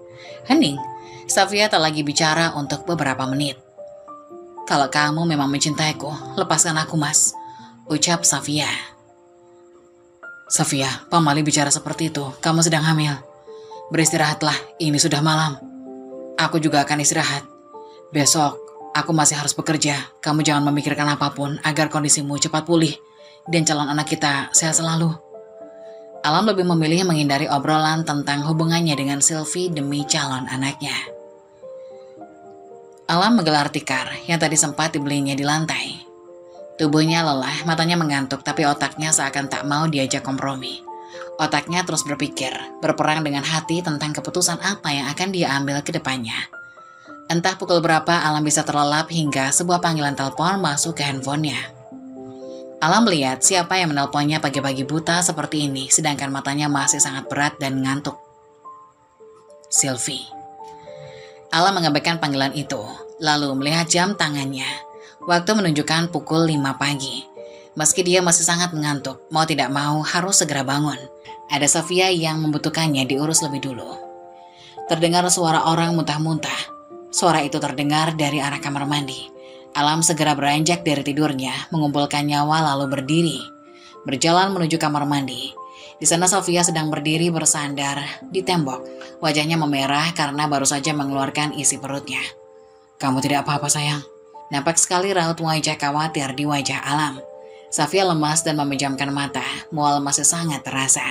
Hening, Sofia tak lagi bicara untuk beberapa menit. Kalau kamu memang mencintaiku, lepaskan aku, Mas, ucap Sofia. Sofia, Pamali bicara seperti itu. Kamu sedang hamil. Beristirahatlah, ini sudah malam. Aku juga akan istirahat. Besok, aku masih harus bekerja. Kamu jangan memikirkan apapun agar kondisimu cepat pulih dan calon anak kita sehat selalu. Alam lebih memilih menghindari obrolan tentang hubungannya dengan Sylvie demi calon anaknya. Alam menggelar tikar yang tadi sempat dibelinya di lantai. Tubuhnya lelah, matanya mengantuk, tapi otaknya seakan tak mau diajak kompromi. Otaknya terus berpikir, berperang dengan hati tentang keputusan apa yang akan dia ambil ke depannya. Entah pukul berapa Alam bisa terlelap hingga sebuah panggilan telepon masuk ke handphonenya. Alam melihat siapa yang menelponnya pagi-pagi buta seperti ini, sedangkan matanya masih sangat berat dan ngantuk. Sylvie. Alam mengabaikan panggilan itu, lalu melihat jam tangannya. Waktu menunjukkan pukul 5 pagi. Meski dia masih sangat mengantuk, mau tidak mau harus segera bangun. Ada Sofia yang membutuhkannya diurus lebih dulu. Terdengar suara orang muntah-muntah. Suara itu terdengar dari arah kamar mandi. Alam segera beranjak dari tidurnya, mengumpulkan nyawa lalu berdiri. Berjalan menuju kamar mandi. Di sana Sofia sedang berdiri bersandar di tembok. Wajahnya memerah karena baru saja mengeluarkan isi perutnya. Kamu tidak apa-apa sayang. Nampak sekali raut wajah khawatir di wajah Alam. Sofia lemas dan memejamkan mata, mual masih sangat terasa.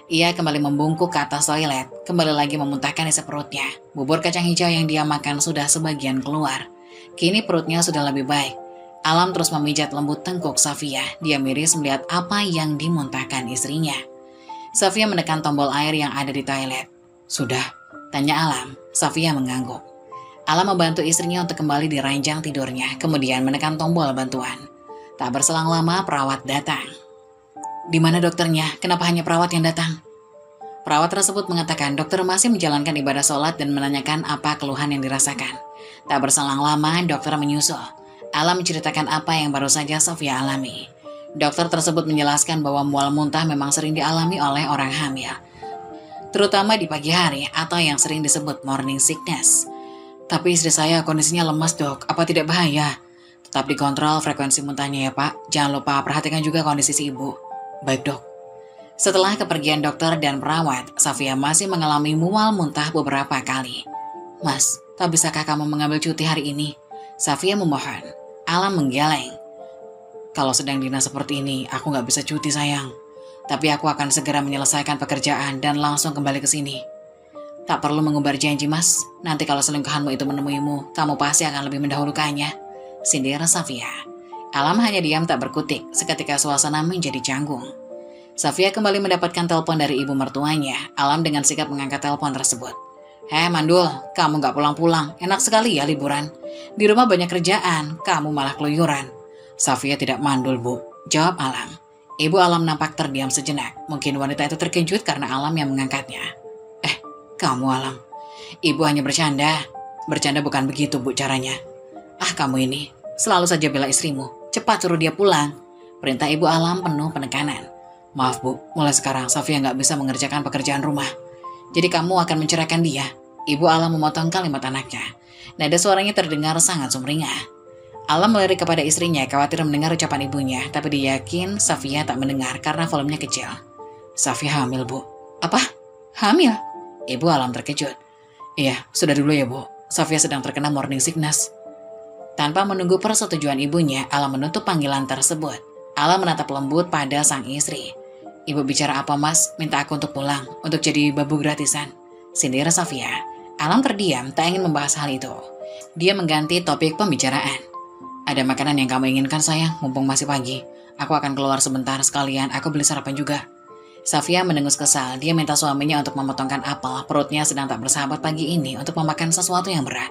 Ia kembali membungkuk ke atas toilet, kembali lagi memuntahkan isi perutnya. Bubur kacang hijau yang dia makan sudah sebagian keluar. Kini perutnya sudah lebih baik. Alam terus memijat lembut tengkuk Sofia. Dia miris melihat apa yang dimuntahkan istrinya. Sofia menekan tombol air yang ada di toilet. Sudah? Tanya Alam. Sofia mengangguk. Alam membantu istrinya untuk kembali di ranjang tidurnya, kemudian menekan tombol bantuan. Tak berselang lama perawat datang. Di mana dokternya? Kenapa hanya perawat yang datang? Perawat tersebut mengatakan dokter masih menjalankan ibadah sholat dan menanyakan apa keluhan yang dirasakan. Tak berselang lama dokter menyusul. Alam menceritakan apa yang baru saja Sofia alami. Dokter tersebut menjelaskan bahwa mual muntah memang sering dialami oleh orang hamil, terutama di pagi hari atau yang sering disebut morning sickness. Tapi istri saya kondisinya lemas dok, apa tidak bahaya? Tetap dikontrol frekuensi muntahnya ya pak, jangan lupa perhatikan juga kondisi si ibu. Baik dok. Setelah kepergian dokter dan perawat, Sofia masih mengalami mual muntah beberapa kali. Mas, tak bisakah kamu mengambil cuti hari ini? Sofia memohon. Alam menggeleng. Kalau sedang dinas seperti ini, aku nggak bisa cuti sayang. Tapi aku akan segera menyelesaikan pekerjaan dan langsung kembali ke sini. Tak perlu mengumbar janji mas, nanti kalau selingkuhanmu itu menemuimu, kamu pasti akan lebih mendahulukannya. Sindir Sofia. Alam hanya diam tak berkutik, seketika suasana menjadi canggung. Sofia kembali mendapatkan telepon dari ibu mertuanya. Alam dengan sigap mengangkat telepon tersebut. Hei Mandul, kamu nggak pulang-pulang, enak sekali ya liburan. Di rumah banyak kerjaan, kamu malah keluyuran. Sofia tidak mandul bu, jawab Alam. Ibu Alam nampak terdiam sejenak, mungkin wanita itu terkejut karena Alam yang mengangkatnya. Kamu Alam, ibu hanya bercanda. Bercanda bukan begitu bu caranya. Kamu ini, selalu saja bela istrimu, cepat suruh dia pulang. Perintah ibu Alam penuh penekanan. Maaf bu, mulai sekarang Sofia nggak bisa mengerjakan pekerjaan rumah. Jadi kamu akan menceraikan dia. Ibu Alam memotong kalimat anaknya. Nada suaranya terdengar sangat sumringah. Alam melirik kepada istrinya, khawatir mendengar ucapan ibunya, tapi dia yakin Sofia tak mendengar karena volumenya kecil. Sofia hamil, Bu. Apa? Hamil? Ibu Alam terkejut. Iya, sudah dulu ya, Bu. Sofia sedang terkena morning sickness. Tanpa menunggu persetujuan ibunya, Alam menutup panggilan tersebut. Alam menatap lembut pada sang istri. Ibu bicara apa, Mas? Minta aku untuk pulang, untuk jadi babu gratisan. Sindir Sofia. Alam terdiam, tak ingin membahas hal itu. Dia mengganti topik pembicaraan. Ada makanan yang kamu inginkan sayang, mumpung masih pagi. Aku akan keluar sebentar sekalian, aku beli sarapan juga. Sofia mendengus kesal, dia minta suaminya untuk memotongkan apel, perutnya sedang tak bersahabat pagi ini untuk memakan sesuatu yang berat.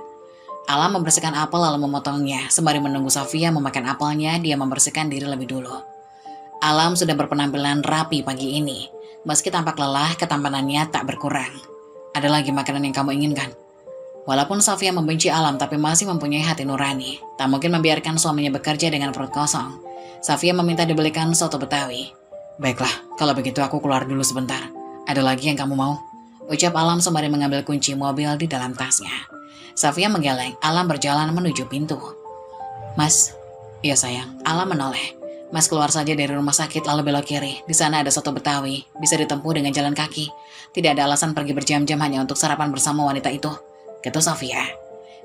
Alam membersihkan apel lalu memotongnya, sembari menunggu Sofia memakan apelnya, dia membersihkan diri lebih dulu. Alam sudah berpenampilan rapi pagi ini, meski tampak lelah, ketampanannya tak berkurang. Ada lagi makanan yang kamu inginkan? Walaupun Sofia membenci Alam tapi masih mempunyai hati nurani, tak mungkin membiarkan suaminya bekerja dengan perut kosong. Sofia meminta dibelikan soto Betawi. Baiklah, kalau begitu aku keluar dulu sebentar. Ada lagi yang kamu mau? Ucap Alam sembari mengambil kunci mobil di dalam tasnya. Sofia menggeleng, Alam berjalan menuju pintu. Mas, iya sayang, Alam menoleh. Mas keluar saja dari rumah sakit lalu belok kiri. Di sana ada soto Betawi, bisa ditempuh dengan jalan kaki. Tidak ada alasan pergi berjam-jam hanya untuk sarapan bersama wanita itu. Kata Sofia.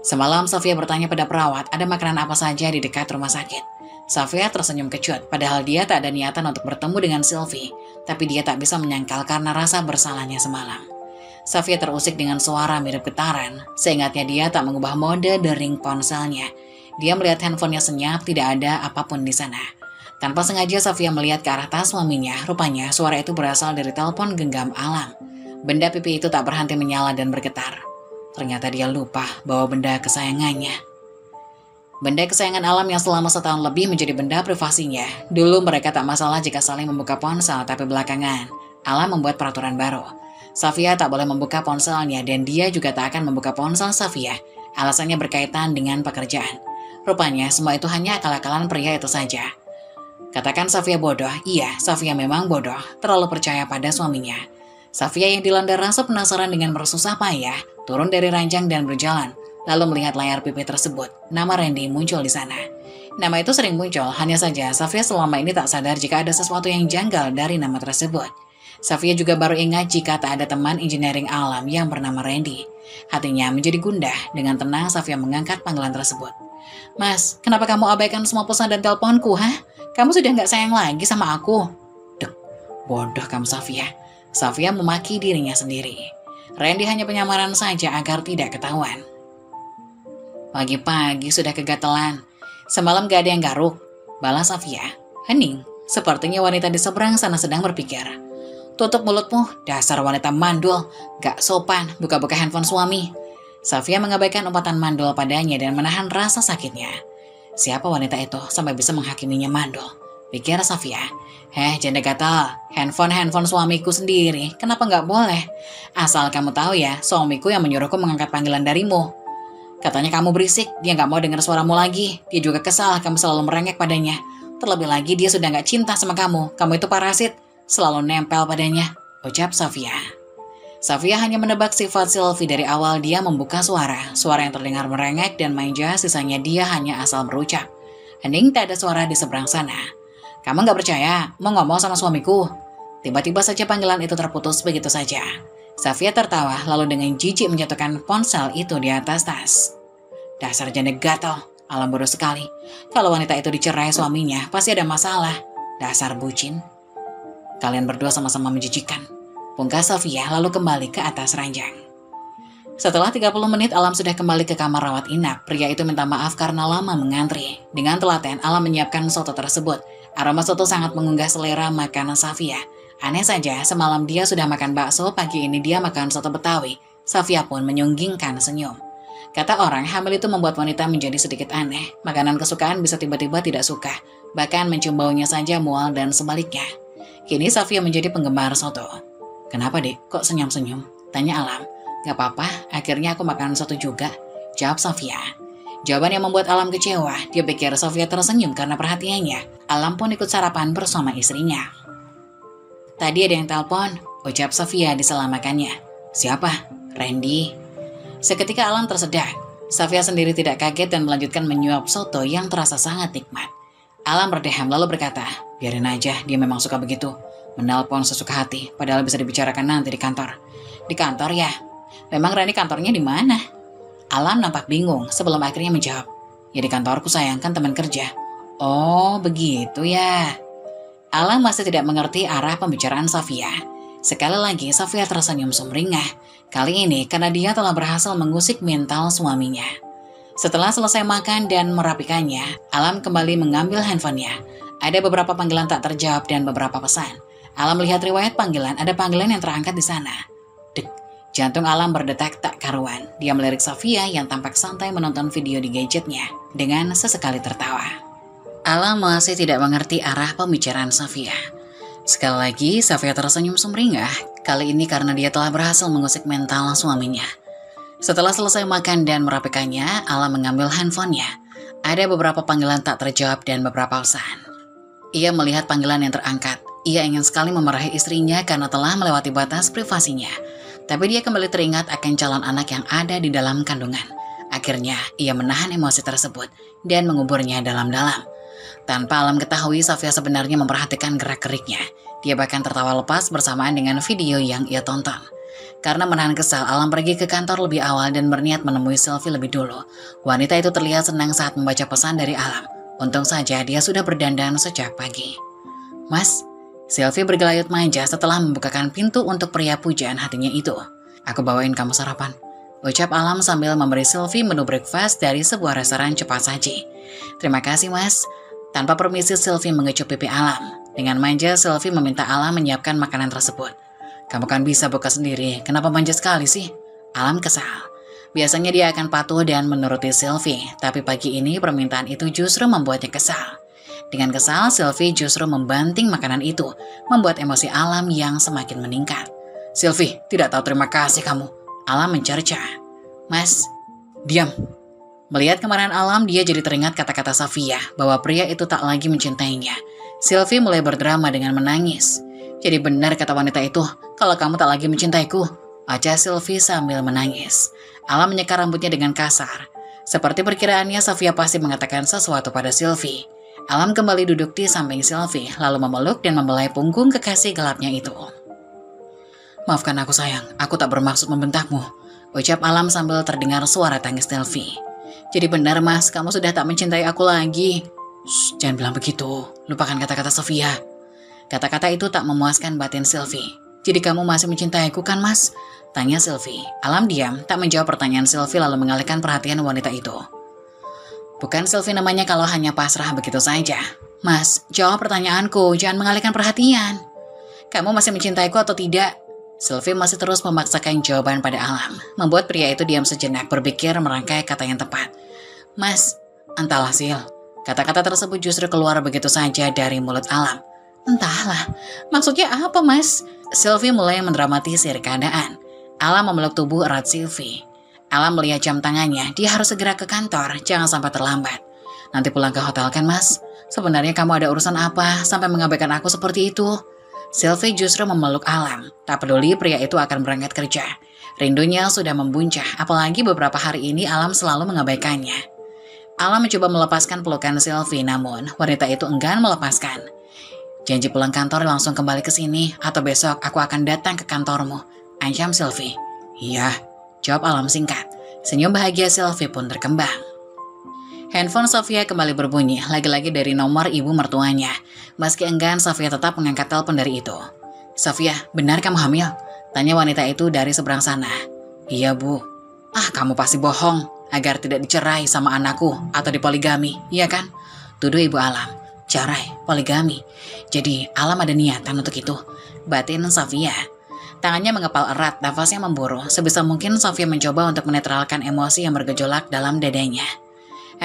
Semalam Sofia bertanya pada perawat ada makanan apa saja di dekat rumah sakit. Sofia tersenyum kecut, padahal dia tak ada niatan untuk bertemu dengan Sylvie. Tapi dia tak bisa menyangkal karena rasa bersalahnya semalam. Sofia terusik dengan suara mirip getaran. Seingatnya dia tak mengubah mode dering ponselnya. Dia melihat handphonenya senyap, tidak ada apapun di sana. Tanpa sengaja Sofia melihat ke arah tas suaminya. Rupanya suara itu berasal dari telepon genggam Alam. Benda pipi itu tak berhenti menyala dan bergetar. Ternyata dia lupa bawa benda kesayangannya. Benda kesayangan Alam yang selama setahun lebih menjadi benda privasinya. Dulu mereka tak masalah jika saling membuka ponsel, tapi belakangan Alam membuat peraturan baru. Sofia tak boleh membuka ponselnya dan dia juga tak akan membuka ponsel Sofia. Alasannya berkaitan dengan pekerjaan. Rupanya semua itu hanya akal-akalan pria itu saja. Katakan Sofia bodoh, iya Sofia memang bodoh, terlalu percaya pada suaminya. Sofia yang dilanda rasa penasaran dengan bersusah payah, turun dari ranjang dan berjalan, lalu melihat layar pipi tersebut. Nama Randy muncul di sana. Nama itu sering muncul, hanya saja Sofia selama ini tak sadar jika ada sesuatu yang janggal dari nama tersebut. Sofia juga baru ingat jika tak ada teman engineering Alam yang bernama Randy. Hatinya menjadi gundah, dengan tenang Sofia mengangkat panggilan tersebut. Mas, kenapa kamu abaikan semua pesan dan teleponku, hah? Kamu sudah nggak sayang lagi sama aku? Dek, bodoh kamu Sofia. Sofia memaki dirinya sendiri. Randy hanya penyamaran saja agar tidak ketahuan. Pagi-pagi sudah kegatelan. Semalam gak ada yang garuk. Balas Sofia. Hening. Sepertinya wanita di seberang sana sedang berpikir. Tutup mulutmu, dasar wanita mandul. Gak sopan, buka-buka handphone suami. Sofia mengabaikan umpatan mandul padanya dan menahan rasa sakitnya. Siapa wanita itu sampai bisa menghakiminya mandul? Pikir Sofia. Janda gatal, handphone suamiku sendiri, kenapa nggak boleh? Asal kamu tahu ya, suamiku yang menyuruhku mengangkat panggilan darimu. Katanya kamu berisik, dia nggak mau dengar suaramu lagi. Dia juga kesal, kamu selalu merengek padanya. Terlebih lagi dia sudah nggak cinta sama kamu itu parasit, selalu nempel padanya, ucap Sofia. Sofia hanya menebak sifat Sylvie dari awal dia membuka suara yang terdengar merengek dan manja, sisanya dia hanya asal berucap. Hening tak ada suara di seberang sana. Kamu gak percaya? Mau ngomong sama suamiku? Tiba-tiba saja panggilan itu terputus begitu saja. Sofia tertawa lalu dengan jijik menjatuhkan ponsel itu di atas tas. Dasar janda gatal, Alam bodoh sekali. Kalau wanita itu dicerai suaminya, pasti ada masalah. Dasar bucin. Kalian berdua sama-sama menjijikan. Pungkas Sofia lalu kembali ke atas ranjang. Setelah 30 menit Alam sudah kembali ke kamar rawat inap. Pria itu minta maaf karena lama mengantri. Dengan telaten Alam menyiapkan soto tersebut. Aroma soto sangat mengunggah selera makanan Sofia. Aneh saja, semalam dia sudah makan bakso, pagi ini dia makan soto Betawi. Sofia pun menyunggingkan senyum. Kata orang, hamil itu membuat wanita menjadi sedikit aneh. Makanan kesukaan bisa tiba-tiba tidak suka. Bahkan mencium baunya saja mual dan sebaliknya. Kini Sofia menjadi penggemar soto. Kenapa dek, kok senyum-senyum? Tanya Alam. Gak apa-apa, akhirnya aku makan soto juga, jawab Sofia. Jawaban yang membuat Alam kecewa. Dia pikir Sofia tersenyum karena perhatiannya. Alam pun ikut sarapan bersama istrinya. Tadi ada yang telepon, ucap Sofia diselamakannya. Siapa? Randy. Seketika Alam tersedak. Sofia sendiri tidak kaget dan melanjutkan menyuap soto yang terasa sangat nikmat. Alam berdeham lalu berkata, biarin aja, dia memang suka begitu. Menelpon sesuka hati, padahal bisa dibicarakan nanti di kantor. Di kantor ya? Memang Randy kantornya di mana? Alam nampak bingung sebelum akhirnya menjawab. Ya di kantorku sayang, kan teman kerja. Oh begitu ya. Alam masih tidak mengerti arah pembicaraan Sofia. Sekali lagi Sofia tersenyum sumringah. Kali ini karena dia telah berhasil mengusik mental suaminya. Setelah selesai makan dan merapikannya, Alam kembali mengambil handphonenya. Ada beberapa panggilan tak terjawab dan beberapa pesan. Alam melihat riwayat panggilan, ada panggilan yang terangkat di sana. Dek, jantung Alam berdetak tak karuan. Dia melirik Sofia yang tampak santai menonton video di gadgetnya dengan sesekali tertawa. Alam masih tidak mengerti arah pembicaraan Sofia. Sekali lagi Sofia tersenyum sumringah Kali ini karena dia telah berhasil mengusik mental suaminya. Setelah selesai makan dan merapikannya, Alam mengambil handphonenya. Ada beberapa panggilan tak terjawab dan beberapa pesan. Ia melihat panggilan yang terangkat. Ia ingin sekali memarahi istrinya karena telah melewati batas privasinya. Tapi dia kembali teringat akan calon anak yang ada di dalam kandungan. Akhirnya, ia menahan emosi tersebut dan menguburnya dalam-dalam. Tanpa Alam ketahui, Safia sebenarnya memperhatikan gerak-geriknya. Dia bahkan tertawa lepas bersamaan dengan video yang ia tonton. Karena menahan kesal, Alam pergi ke kantor lebih awal dan berniat menemui Sylvie lebih dulu. Wanita itu terlihat senang saat membaca pesan dari Alam. Untung saja dia sudah berdandan sejak pagi. "Mas," Sylvie bergelayut manja setelah membukakan pintu untuk pria pujaan hatinya itu. "Aku bawain kamu sarapan," ucap Alam sambil memberi Sylvie menu breakfast dari sebuah restoran cepat saji. "Terima kasih, Mas." Tanpa permisi, Sylvie mengecup pipi Alam. Dengan manja, Sylvie meminta Alam menyiapkan makanan tersebut. "Kamu kan bisa buka sendiri, kenapa manja sekali sih?" Alam kesal. Biasanya dia akan patuh dan menuruti Sylvie, tapi pagi ini permintaan itu justru membuatnya kesal. Dengan kesal, Sylvie justru membanting makanan itu, membuat emosi Alam yang semakin meningkat. "Sylvie, tidak tahu terima kasih kamu." Alam mencerca. "Mas, diam." Melihat kemarahan Alam, dia jadi teringat kata-kata Safia bahwa pria itu tak lagi mencintainya. Sylvie mulai berdrama dengan menangis. "Jadi benar kata wanita itu, kalau kamu tak lagi mencintaiku," ucap Sylvie sambil menangis. Alam menyeka rambutnya dengan kasar. Seperti perkiraannya, Safia pasti mengatakan sesuatu pada Sylvie. Alam kembali duduk di samping Sylvie, lalu memeluk dan membelai punggung kekasih gelapnya itu. "Maafkan aku sayang, aku tak bermaksud membentakmu," ucap Alam sambil terdengar suara tangis Sylvie. "Jadi benar Mas, kamu sudah tak mencintai aku lagi." "Shh, jangan bilang begitu, lupakan kata-kata Sofia." Kata-kata itu tak memuaskan batin Sylvie. "Jadi kamu masih mencintaiku kan Mas?" tanya Sylvie. Alam diam, tak menjawab pertanyaan Sylvie lalu mengalihkan perhatian wanita itu. "Bukan Sylvie namanya kalau hanya pasrah begitu saja." "Mas, jawab pertanyaanku, jangan mengalihkan perhatian. Kamu masih mencintaiku atau tidak?" Sylvie masih terus memaksakan jawaban pada Alam, membuat pria itu diam sejenak berpikir merangkai kata yang tepat. "Mas, entahlah Sil." Kata-kata tersebut justru keluar begitu saja dari mulut Alam. "Entahlah, maksudnya apa Mas?" Sylvie mulai mendramatisir keadaan. Alam memeluk tubuh erat Sylvie. Alam melihat jam tangannya, dia harus segera ke kantor, jangan sampai terlambat. "Nanti pulang ke hotel kan Mas? Sebenarnya kamu ada urusan apa sampai mengabaikan aku seperti itu?" Sylvie justru memeluk Alam. Tak peduli pria itu akan berangkat kerja. Rindunya sudah membuncah, apalagi beberapa hari ini Alam selalu mengabaikannya. Alam mencoba melepaskan pelukan Sylvie, namun wanita itu enggan melepaskan. "Janji pulang kantor langsung kembali ke sini, atau besok aku akan datang ke kantormu," ancam Sylvie. "Iya," jawab Alam singkat. Senyum bahagia Sylvie pun berkembang. Handphone Sofia kembali berbunyi, lagi-lagi dari nomor ibu mertuanya. Meski enggan, Sofia tetap mengangkat telepon dari itu. "Sofia, benar kamu hamil?" tanya wanita itu dari seberang sana. "Iya Bu." "Ah, kamu pasti bohong, agar tidak dicerai sama anakku atau dipoligami, iya kan?" tuduh Ibu Alam. "Cerai, poligami. Jadi Alam ada niatan untuk itu," batin Sofia. Tangannya mengepal erat, nafasnya memburu. Sebisa mungkin Sofia mencoba untuk menetralkan emosi yang bergejolak dalam dadanya.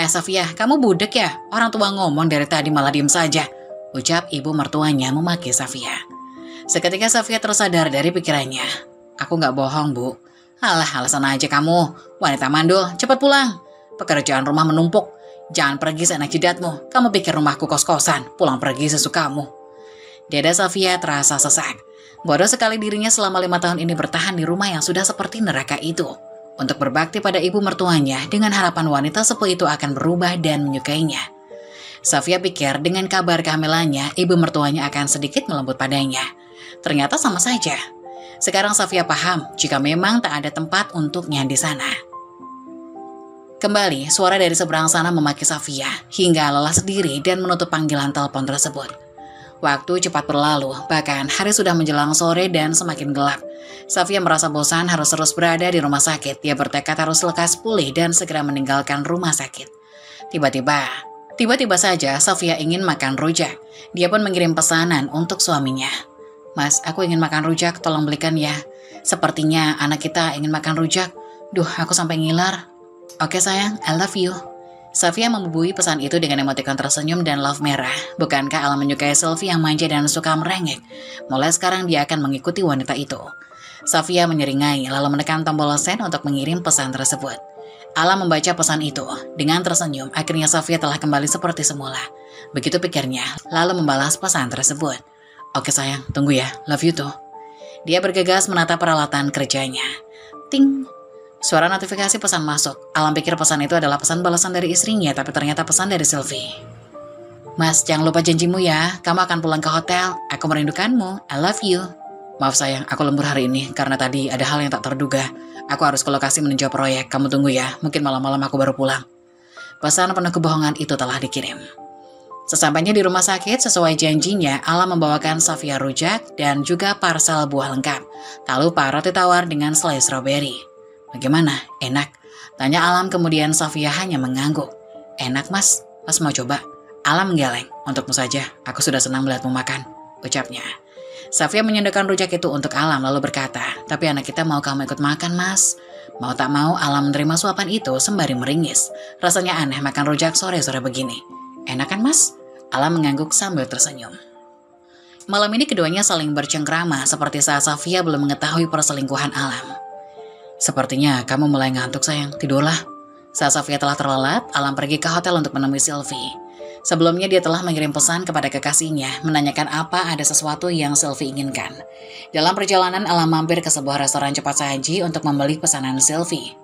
Sofia, kamu budek ya? Orang tua ngomong dari tadi malah diem saja," ucap ibu mertuanya memaki Sofia. Seketika Sofia tersadar dari pikirannya. "Aku nggak bohong, Bu." "Alah, alasan aja kamu. Wanita mandul, cepat pulang. Pekerjaan rumah menumpuk. Jangan pergi seenak jidatmu. Kamu pikir rumahku kos-kosan, pulang pergi sesukamu." Dada Sofia terasa sesak. Bodoh sekali dirinya selama 5 tahun ini bertahan di rumah yang sudah seperti neraka itu. Untuk berbakti pada ibu mertuanya dengan harapan wanita sepuh itu akan berubah dan menyukainya. Sofia pikir dengan kabar kehamilannya, ibu mertuanya akan sedikit melembut padanya. Ternyata sama saja. Sekarang Sofia paham jika memang tak ada tempat untuknya di sana. Kembali, suara dari seberang sana memaki Sofia hingga lelah sendiri dan menutup panggilan telepon tersebut. Waktu cepat berlalu, bahkan hari sudah menjelang sore dan semakin gelap. Sofia merasa bosan harus terus berada di rumah sakit. Dia bertekad harus lekas pulih dan segera meninggalkan rumah sakit. Tiba-tiba saja Sofia ingin makan rujak. Dia pun mengirim pesanan untuk suaminya. "Mas, aku ingin makan rujak, tolong belikan ya. Sepertinya anak kita ingin makan rujak. Duh, aku sampai ngiler." "Oke sayang, I love you." Safia membubui pesan itu dengan emotikon tersenyum dan love merah. Bukankah Alam menyukai Sylvie yang manja dan suka merengek? Mulai sekarang dia akan mengikuti wanita itu. Safia menyeringai lalu menekan tombol send untuk mengirim pesan tersebut. Alam membaca pesan itu. Dengan tersenyum, akhirnya Safia telah kembali seperti semula. Begitu pikirnya, lalu membalas pesan tersebut. Oke sayang, tunggu ya, love you too. Dia bergegas menatap peralatan kerjanya. Ting! Suara notifikasi pesan masuk. Alam pikir pesan itu adalah pesan balasan dari istrinya, tapi ternyata pesan dari Sylvie. Mas, jangan lupa janjimu ya. Kamu akan pulang ke hotel. Aku merindukanmu. I love you. Maaf sayang, aku lembur hari ini karena tadi ada hal yang tak terduga. Aku harus ke lokasi meninjau proyek. Kamu tunggu ya. Mungkin malam-malam aku baru pulang. Pesan penuh kebohongan itu telah dikirim. Sesampainya di rumah sakit, sesuai janjinya, Alam membawakan Safia rujak dan juga parsel buah lengkap. Tak lupa roti tawar dengan selai strawberry. Bagaimana? Enak? Tanya Alam, kemudian Safia hanya mengangguk. Enak mas, mas mau coba? Alam menggeleng. Untukmu saja, aku sudah senang melihatmu makan, ucapnya. Safia menyendokkan rujak itu untuk Alam lalu berkata, tapi anak kita mau kamu ikut makan mas. Mau tak mau Alam menerima suapan itu sembari meringis. Rasanya aneh makan rujak sore-sore begini. Enak kan mas? Alam mengangguk sambil tersenyum. Malam ini keduanya saling bercengkrama seperti saat Safia belum mengetahui perselingkuhan Alam. Sepertinya kamu mulai ngantuk sayang, tidurlah. Saat Safia telah terlelap, Alam pergi ke hotel untuk menemui Sylvie. Sebelumnya dia telah mengirim pesan kepada kekasihnya, menanyakan apa ada sesuatu yang Sylvie inginkan. Dalam perjalanan, Alam mampir ke sebuah restoran cepat saji untuk membeli pesanan Sylvie.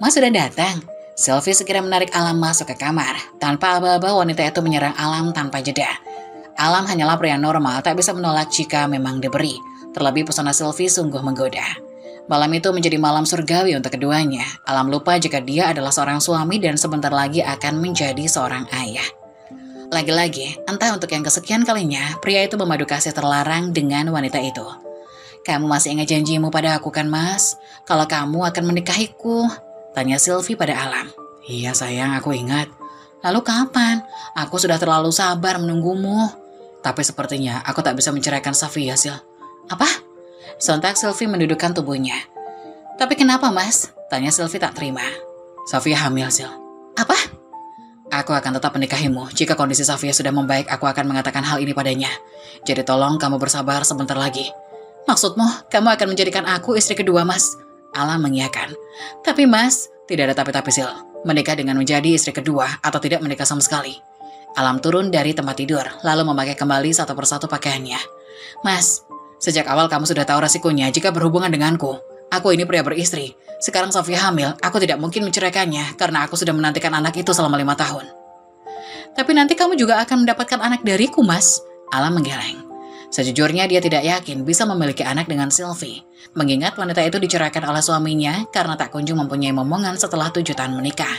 Mas sudah datang. Sylvie segera menarik Alam masuk ke kamar. Tanpa aba-aba, wanita itu menyerang Alam tanpa jeda. Alam hanyalah pria normal, tak bisa menolak jika memang diberi. Terlebih pesona Sylvie sungguh menggoda. Malam itu menjadi malam surgawi untuk keduanya. Alam lupa jika dia adalah seorang suami dan sebentar lagi akan menjadi seorang ayah. Lagi-lagi, entah untuk yang kesekian kalinya, pria itu memadu kasih terlarang dengan wanita itu. Kamu masih ingat janjimu pada aku kan mas? Kalau kamu akan menikahiku? Tanya Sylvie pada Alam. Iya sayang, aku ingat. Lalu kapan? Aku sudah terlalu sabar menunggumu. Tapi sepertinya aku tak bisa menceraikan Safia, Sil. Apa? Sontak Sylvie mendudukkan tubuhnya. Tapi kenapa mas? Tanya Sylvie tak terima. Safia hamil, Sil. Apa? Aku akan tetap menikahimu. Jika kondisi Safia sudah membaik, aku akan mengatakan hal ini padanya. Jadi tolong kamu bersabar sebentar lagi. Maksudmu, kamu akan menjadikan aku istri kedua mas? Alam mengiyakan. Tapi mas, tidak ada tapi-tapi Sil. Menikah dengan menjadi istri kedua atau tidak menikah sama sekali. Alam turun dari tempat tidur, lalu memakai kembali satu persatu pakaiannya. Mas, sejak awal kamu sudah tahu resikonya jika berhubungan denganku. Aku ini pria beristri. Sekarang Safia hamil, aku tidak mungkin menceraikannya karena aku sudah menantikan anak itu selama 5 tahun. Tapi nanti kamu juga akan mendapatkan anak dariku, mas. Alam menggeleng. Sejujurnya dia tidak yakin bisa memiliki anak dengan Sylvie. Mengingat wanita itu diceraikan oleh suaminya karena tak kunjung mempunyai momongan setelah 7 tahun menikah.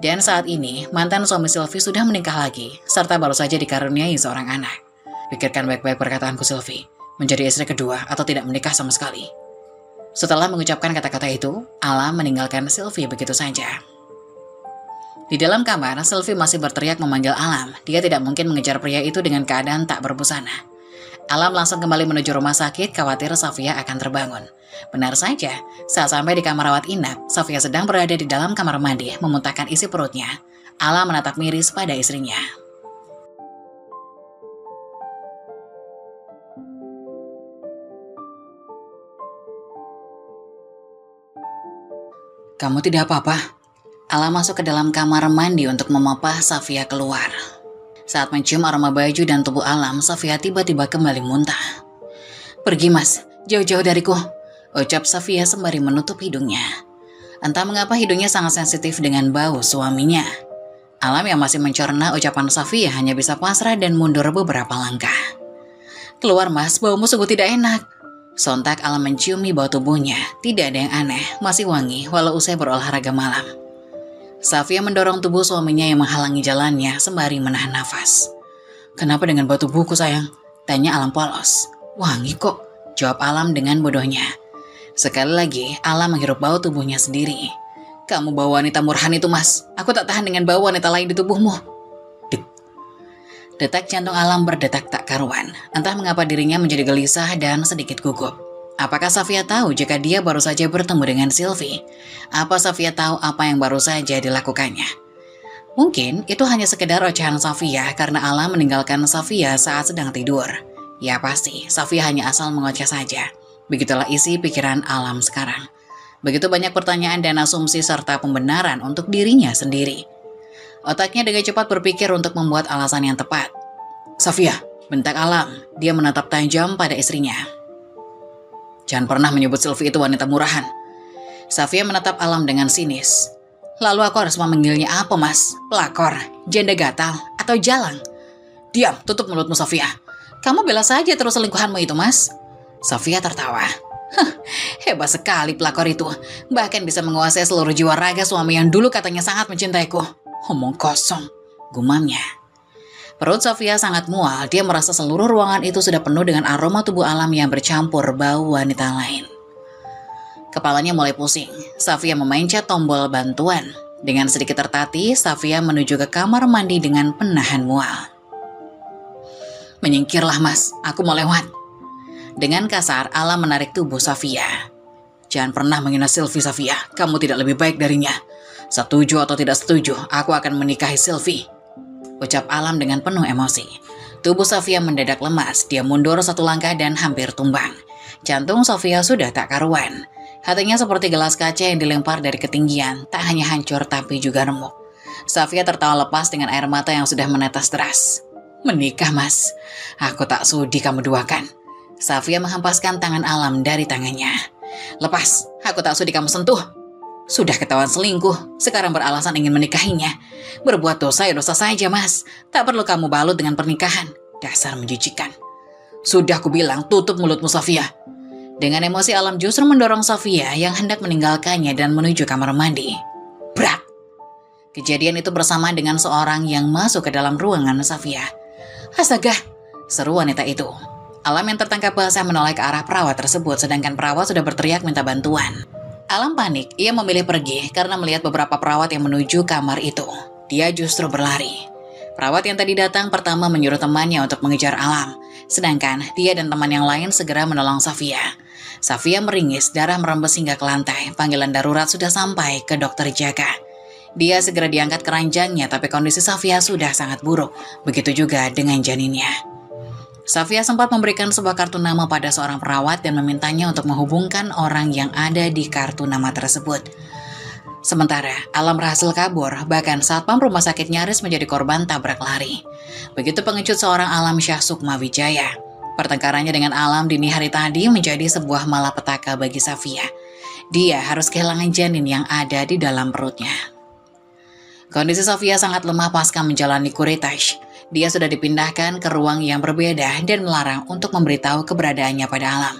Dan saat ini, mantan suami Sylvie sudah menikah lagi, serta baru saja dikaruniai seorang anak. Pikirkan baik-baik perkataanku Sylvie. Menjadi istri kedua atau tidak menikah sama sekali. Setelah mengucapkan kata-kata itu, Alam meninggalkan Sylvie begitu saja. Di dalam kamar, Sylvie masih berteriak memanggil Alam. Dia tidak mungkin mengejar pria itu dengan keadaan tak berbusana. Alam langsung kembali menuju rumah sakit, khawatir Safia akan terbangun. Benar saja, saat sampai di kamar rawat inap, Safia sedang berada di dalam kamar mandi, memuntahkan isi perutnya. Alam menatap miris pada istrinya. Kamu tidak apa-apa? Alam masuk ke dalam kamar mandi untuk memapah Safia keluar. Saat mencium aroma baju dan tubuh Alam, Safia tiba-tiba kembali muntah. Pergi mas, jauh-jauh dariku, ucap Safia sembari menutup hidungnya. Entah mengapa hidungnya sangat sensitif dengan bau suaminya. Alam yang masih mencerna ucapan Safia hanya bisa pasrah dan mundur beberapa langkah. Keluar mas, baumu sungguh tidak enak. Sontak Alam menciumi bau tubuhnya. Tidak ada yang aneh, masih wangi walau usai berolahraga malam. Safia mendorong tubuh suaminya yang menghalangi jalannya sembari menahan nafas. Kenapa dengan bau tubuhku sayang? Tanya Alam polos. Wangi kok, jawab Alam dengan bodohnya. Sekali lagi Alam menghirup bau tubuhnya sendiri. Kamu bau wanita murahan itu mas. Aku tak tahan dengan bau wanita lain di tubuhmu. Dek. Detak jantung Alam berdetak tak karuan. Entah mengapa dirinya menjadi gelisah dan sedikit gugup. Apakah Safia tahu jika dia baru saja bertemu dengan Sylvie? Apa Safia tahu apa yang baru saja dilakukannya? Mungkin itu hanya sekedar ocehan Safia karena Alam meninggalkan Safia saat sedang tidur. Ya pasti, Safia hanya asal mengoceh saja. Begitulah isi pikiran Alam sekarang. Begitu banyak pertanyaan dan asumsi serta pembenaran untuk dirinya sendiri. Otaknya dengan cepat berpikir untuk membuat alasan yang tepat. Safia, bentak Alam. Dia menatap tajam pada istrinya. Jangan pernah menyebut Sylvie itu wanita murahan. Safia menatap Alam dengan sinis. Lalu aku harus memanggilnya apa, Mas? Pelakor, janda gatal, atau jalang? Diam, tutup mulutmu, Safia. Kamu bela saja terus selingkuhanmu itu, Mas. Safia tertawa. Hebat sekali pelakor itu. Bahkan bisa menguasai seluruh jiwa raga suami yang dulu katanya sangat mencintaiku. Omong kosong, gumamnya. Perut Safia sangat mual, dia merasa seluruh ruangan itu sudah penuh dengan aroma tubuh Alam yang bercampur bau wanita lain. Kepalanya mulai pusing, Safia memencet tombol bantuan. Dengan sedikit tertatih, Safia menuju ke kamar mandi dengan penahan mual. Menyingkirlah, Mas, aku mau lewat. Dengan kasar, Alam menarik tubuh Safia. Jangan pernah menghina Sylvie, Safia, kamu tidak lebih baik darinya. Setuju atau tidak setuju, aku akan menikahi Sylvie. Ucap Alam dengan penuh emosi. Tubuh Safia mendadak lemas, dia mundur satu langkah dan hampir tumbang. Jantung Safia sudah tak karuan. Hatinya seperti gelas kaca yang dilempar dari ketinggian, tak hanya hancur tapi juga remuk. Safia tertawa lepas dengan air mata yang sudah menetes deras. Menikah, Mas. Aku tak sudi kamu duakan. Safia menghempaskan tangan Alam dari tangannya. Lepas, aku tak sudi kamu sentuh. Sudah ketahuan selingkuh, sekarang beralasan ingin menikahinya. Berbuat dosa ya dosa saja, Mas. Tak perlu kamu balut dengan pernikahan. Dasar menjijikan. Sudah aku bilang, tutup mulutmu, Safia. Dengan emosi Alam justru mendorong Safia yang hendak meninggalkannya dan menuju kamar mandi. Brak! Kejadian itu bersamaan dengan seorang yang masuk ke dalam ruangan Safia. Astaga! Seru wanita itu. Alam yang tertangkap basah menoleh ke arah perawat tersebut, sedangkan perawat sudah berteriak minta bantuan. Alam panik, ia memilih pergi karena melihat beberapa perawat yang menuju kamar itu. Dia justru berlari. Perawat yang tadi datang pertama menyuruh temannya untuk mengejar Alam, sedangkan dia dan teman yang lain segera menolong Safia. Safia meringis, darah merembes hingga ke lantai. Panggilan darurat sudah sampai ke dokter jaga. Dia segera diangkat ke ranjangnya, tapi kondisi Safia sudah sangat buruk. Begitu juga dengan janinnya. Safia sempat memberikan sebuah kartu nama pada seorang perawat dan memintanya untuk menghubungkan orang yang ada di kartu nama tersebut. Sementara, Alam berhasil kabur, bahkan satpam rumah sakit nyaris menjadi korban tabrak lari. Begitu pengecut seorang Alam Syah Sukma Wijaya. Pertengkarannya dengan Alam dini hari tadi menjadi sebuah malapetaka bagi Safia. Dia harus kehilangan janin yang ada di dalam perutnya. Kondisi Safia sangat lemah pasca menjalani kuretage. Dia sudah dipindahkan ke ruang yang berbeda dan melarang untuk memberitahu keberadaannya pada Alam.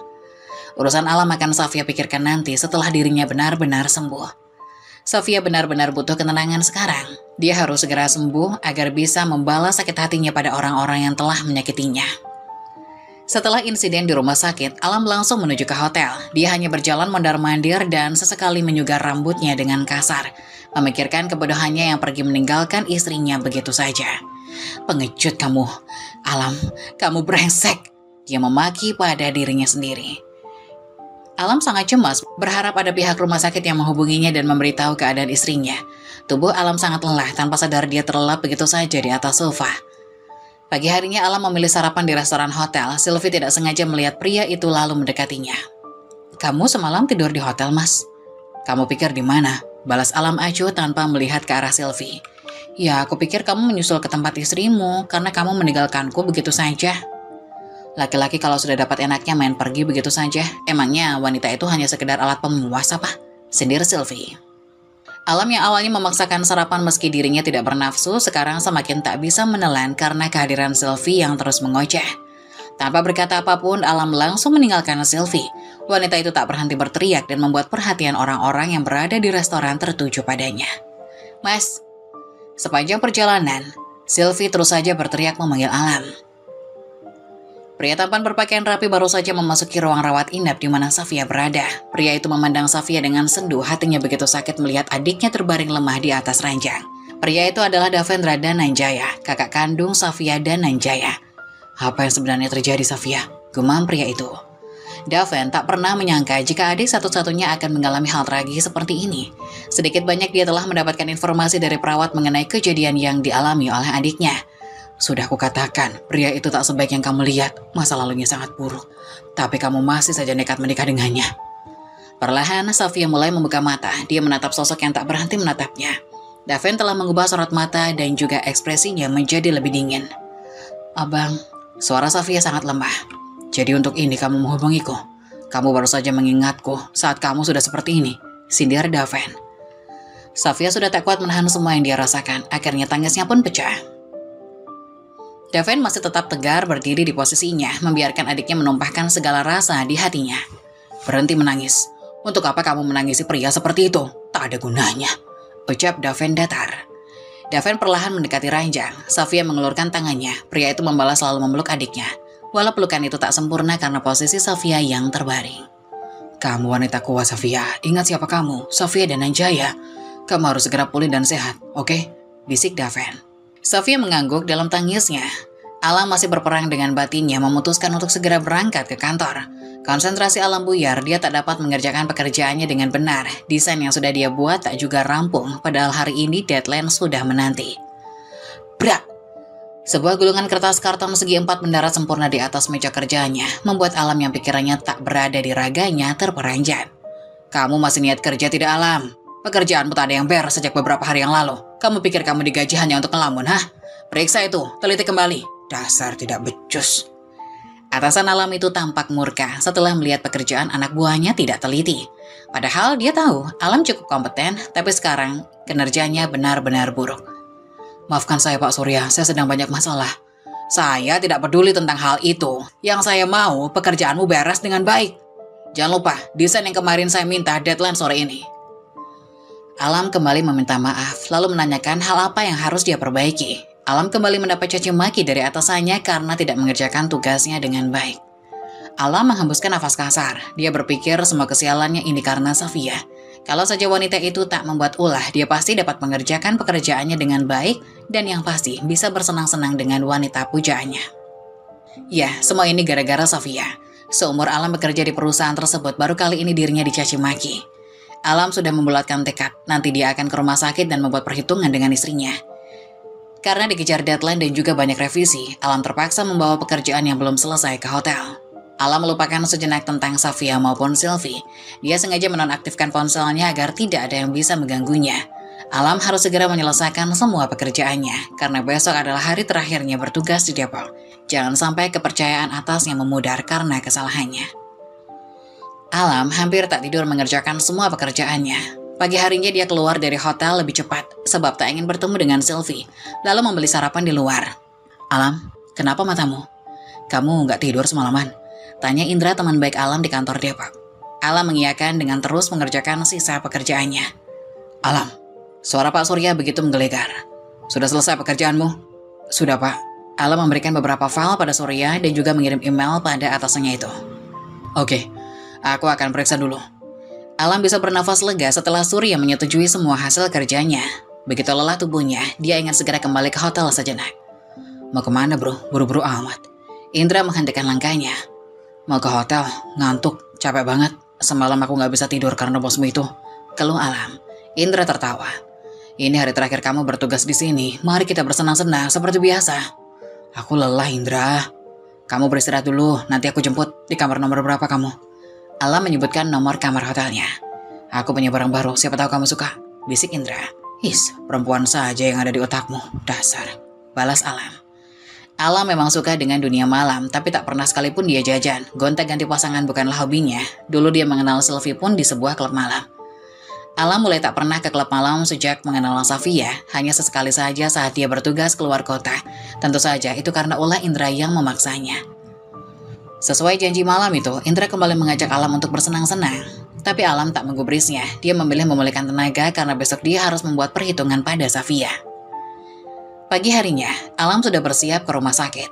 Urusan Alam akan Safia pikirkan nanti setelah dirinya benar-benar sembuh. Safia benar-benar butuh ketenangan sekarang. Dia harus segera sembuh agar bisa membalas sakit hatinya pada orang-orang yang telah menyakitinya. Setelah insiden di rumah sakit, Alam langsung menuju ke hotel. Dia hanya berjalan mondar-mandir dan sesekali menyugar rambutnya dengan kasar, memikirkan kebodohannya yang pergi meninggalkan istrinya begitu saja. Pengecut kamu, Alam, kamu brengsek. Dia memaki pada dirinya sendiri. Alam sangat cemas, berharap ada pihak rumah sakit yang menghubunginya dan memberitahu keadaan istrinya. Tubuh Alam sangat lelah, tanpa sadar dia terlelap begitu saja di atas sofa. Pagi harinya Alam memilih sarapan di restoran hotel. Sylvie tidak sengaja melihat pria itu lalu mendekatinya. Kamu semalam tidur di hotel, Mas? Kamu pikir di mana? Balas Alam acuh tanpa melihat ke arah Sylvie. Ya, aku pikir kamu menyusul ke tempat istrimu karena kamu meninggalkanku begitu saja. Laki-laki kalau sudah dapat enaknya main pergi begitu saja. Emangnya wanita itu hanya sekedar alat pemuas apa? Sindir Sylvie. Alam yang awalnya memaksakan sarapan meski dirinya tidak bernafsu, sekarang semakin tak bisa menelan karena kehadiran Sylvie yang terus mengoceh. Tanpa berkata apapun, Alam langsung meninggalkan Sylvie. Wanita itu tak berhenti berteriak dan membuat perhatian orang-orang yang berada di restoran tertuju padanya. Mas. Sepanjang perjalanan, Sylvie terus saja berteriak memanggil Alam. Pria tampan berpakaian rapi baru saja memasuki ruang rawat inap di mana Safia berada. Pria itu memandang Safia dengan sendu, hatinya begitu sakit melihat adiknya terbaring lemah di atas ranjang. Pria itu adalah Davendra Dananjaya, kakak kandung Safia Dananjaya. Apa yang sebenarnya terjadi, Safia? Gumam pria itu. Daven tak pernah menyangka jika adik satu-satunya akan mengalami hal tragis seperti ini. Sedikit banyak dia telah mendapatkan informasi dari perawat mengenai kejadian yang dialami oleh adiknya. Sudah kukatakan, pria itu tak sebaik yang kamu lihat, masa lalunya sangat buruk. Tapi kamu masih saja nekat menikah dengannya. Perlahan, Safia mulai membuka mata, dia menatap sosok yang tak berhenti menatapnya. Daven telah mengubah sorot mata dan juga ekspresinya menjadi lebih dingin. Abang, suara Safia sangat lemah. Jadi untuk ini kamu menghubungiku. Kamu baru saja mengingatku saat kamu sudah seperti ini, sindir Daven. Safia sudah tak kuat menahan semua yang dia rasakan, akhirnya tangisnya pun pecah. Daven masih tetap tegar berdiri di posisinya, membiarkan adiknya menumpahkan segala rasa di hatinya. Berhenti menangis. Untuk apa kamu menangisi pria seperti itu? Tak ada gunanya, ucap Daven datar. Daven perlahan mendekati ranjang. Safia mengelurkan tangannya. Pria itu membalas selalu memeluk adiknya. Walau pelukan itu tak sempurna karena posisi Safia yang terbaring. Kamu wanita kuat, Safia. Ingat siapa kamu, Safia Dananjaya. Kamu harus segera pulih dan sehat, oke? Bisik Daven. Safia mengangguk dalam tangisnya. Alam masih berperang dengan batinnya, memutuskan untuk segera berangkat ke kantor. Konsentrasi Alam buyar, dia tak dapat mengerjakan pekerjaannya dengan benar. Desain yang sudah dia buat tak juga rampung, padahal hari ini deadline sudah menanti. Brak! Sebuah gulungan kertas karton segi 4 mendarat sempurna di atas meja kerjanya, membuat Alam yang pikirannya tak berada di raganya terperanjat. Kamu masih niat kerja tidak, Alam? Pekerjaanmu tak ada yang beres sejak beberapa hari yang lalu. Kamu pikir kamu digaji hanya untuk ngelamun, hah? Periksa itu, teliti kembali. Dasar tidak becus. Atasan Alam itu tampak murka setelah melihat pekerjaan anak buahnya tidak teliti. Padahal dia tahu Alam cukup kompeten, tapi sekarang kinerjanya benar-benar buruk. Maafkan saya Pak Surya, saya sedang banyak masalah. Saya tidak peduli tentang hal itu. Yang saya mau, pekerjaanmu beres dengan baik. Jangan lupa, desain yang kemarin saya minta deadline sore ini. Alam kembali meminta maaf, lalu menanyakan hal apa yang harus dia perbaiki. Alam kembali mendapat caci maki dari atasannya karena tidak mengerjakan tugasnya dengan baik. Alam menghembuskan nafas kasar. Dia berpikir semua kesialannya ini karena Safia. Kalau saja wanita itu tak membuat ulah, dia pasti dapat mengerjakan pekerjaannya dengan baik dan yang pasti bisa bersenang-senang dengan wanita pujaannya. Ya, semua ini gara-gara Safia. Seumur Alam bekerja di perusahaan tersebut, baru kali ini dirinya dicaci maki. Alam sudah membulatkan tekad, nanti dia akan ke rumah sakit dan membuat perhitungan dengan istrinya. Karena dikejar deadline dan juga banyak revisi, Alam terpaksa membawa pekerjaan yang belum selesai ke hotel. Alam melupakan sejenak tentang Safia maupun Sylvie. Dia sengaja menonaktifkan ponselnya agar tidak ada yang bisa mengganggunya. Alam harus segera menyelesaikan semua pekerjaannya, karena besok adalah hari terakhirnya bertugas di Depok. Jangan sampai kepercayaan atasnya memudar karena kesalahannya. Alam hampir tak tidur mengerjakan semua pekerjaannya. Pagi harinya dia keluar dari hotel lebih cepat, sebab tak ingin bertemu dengan Sylvie, lalu membeli sarapan di luar. Alam, kenapa matamu? Kamu nggak tidur semalaman? Tanya Indra, teman baik Alam di kantor Depok. Alam mengiyakan dengan terus mengerjakan sisa pekerjaannya. Alam, suara Pak Surya begitu menggelegar. Sudah selesai pekerjaanmu? Sudah, Pak. Alam memberikan beberapa file pada Surya dan juga mengirim email pada atasannya itu. Oke, aku akan periksa dulu. Alam bisa bernafas lega setelah Surya menyetujui semua hasil kerjanya. Begitu lelah tubuhnya, dia ingin segera kembali ke hotel sejenak. Mau kemana, bro? Buru-buru amat. Indra menghentikan langkahnya. Mau ke hotel, ngantuk, capek banget. Semalam aku gak bisa tidur karena bosmu itu. Keluh Alam. Indra tertawa. Ini hari terakhir kamu bertugas di sini. Mari kita bersenang-senang seperti biasa. Aku lelah, Indra. Kamu beristirahat dulu, nanti aku jemput. Di kamar nomor berapa kamu? Alam menyebutkan nomor kamar hotelnya. Aku punya barang baru, siapa tahu kamu suka. Bisik Indra. Perempuan saja yang ada di otakmu. Dasar. Balas Alam. Alam memang suka dengan dunia malam, tapi tak pernah sekalipun dia jajan. Gonta-ganti pasangan bukanlah hobinya. Dulu dia mengenal Sylvie pun di sebuah klub malam. Alam mulai tak pernah ke klub malam sejak mengenal Safia, hanya sesekali saja saat dia bertugas keluar kota. Tentu saja itu karena ulah Indra yang memaksanya. Sesuai janji malam itu, Indra kembali mengajak Alam untuk bersenang-senang. Tapi Alam tak menggubrisnya. Dia memilih memulihkan tenaga karena besok dia harus membuat perhitungan pada Safia. Pagi harinya, Alam sudah bersiap ke rumah sakit.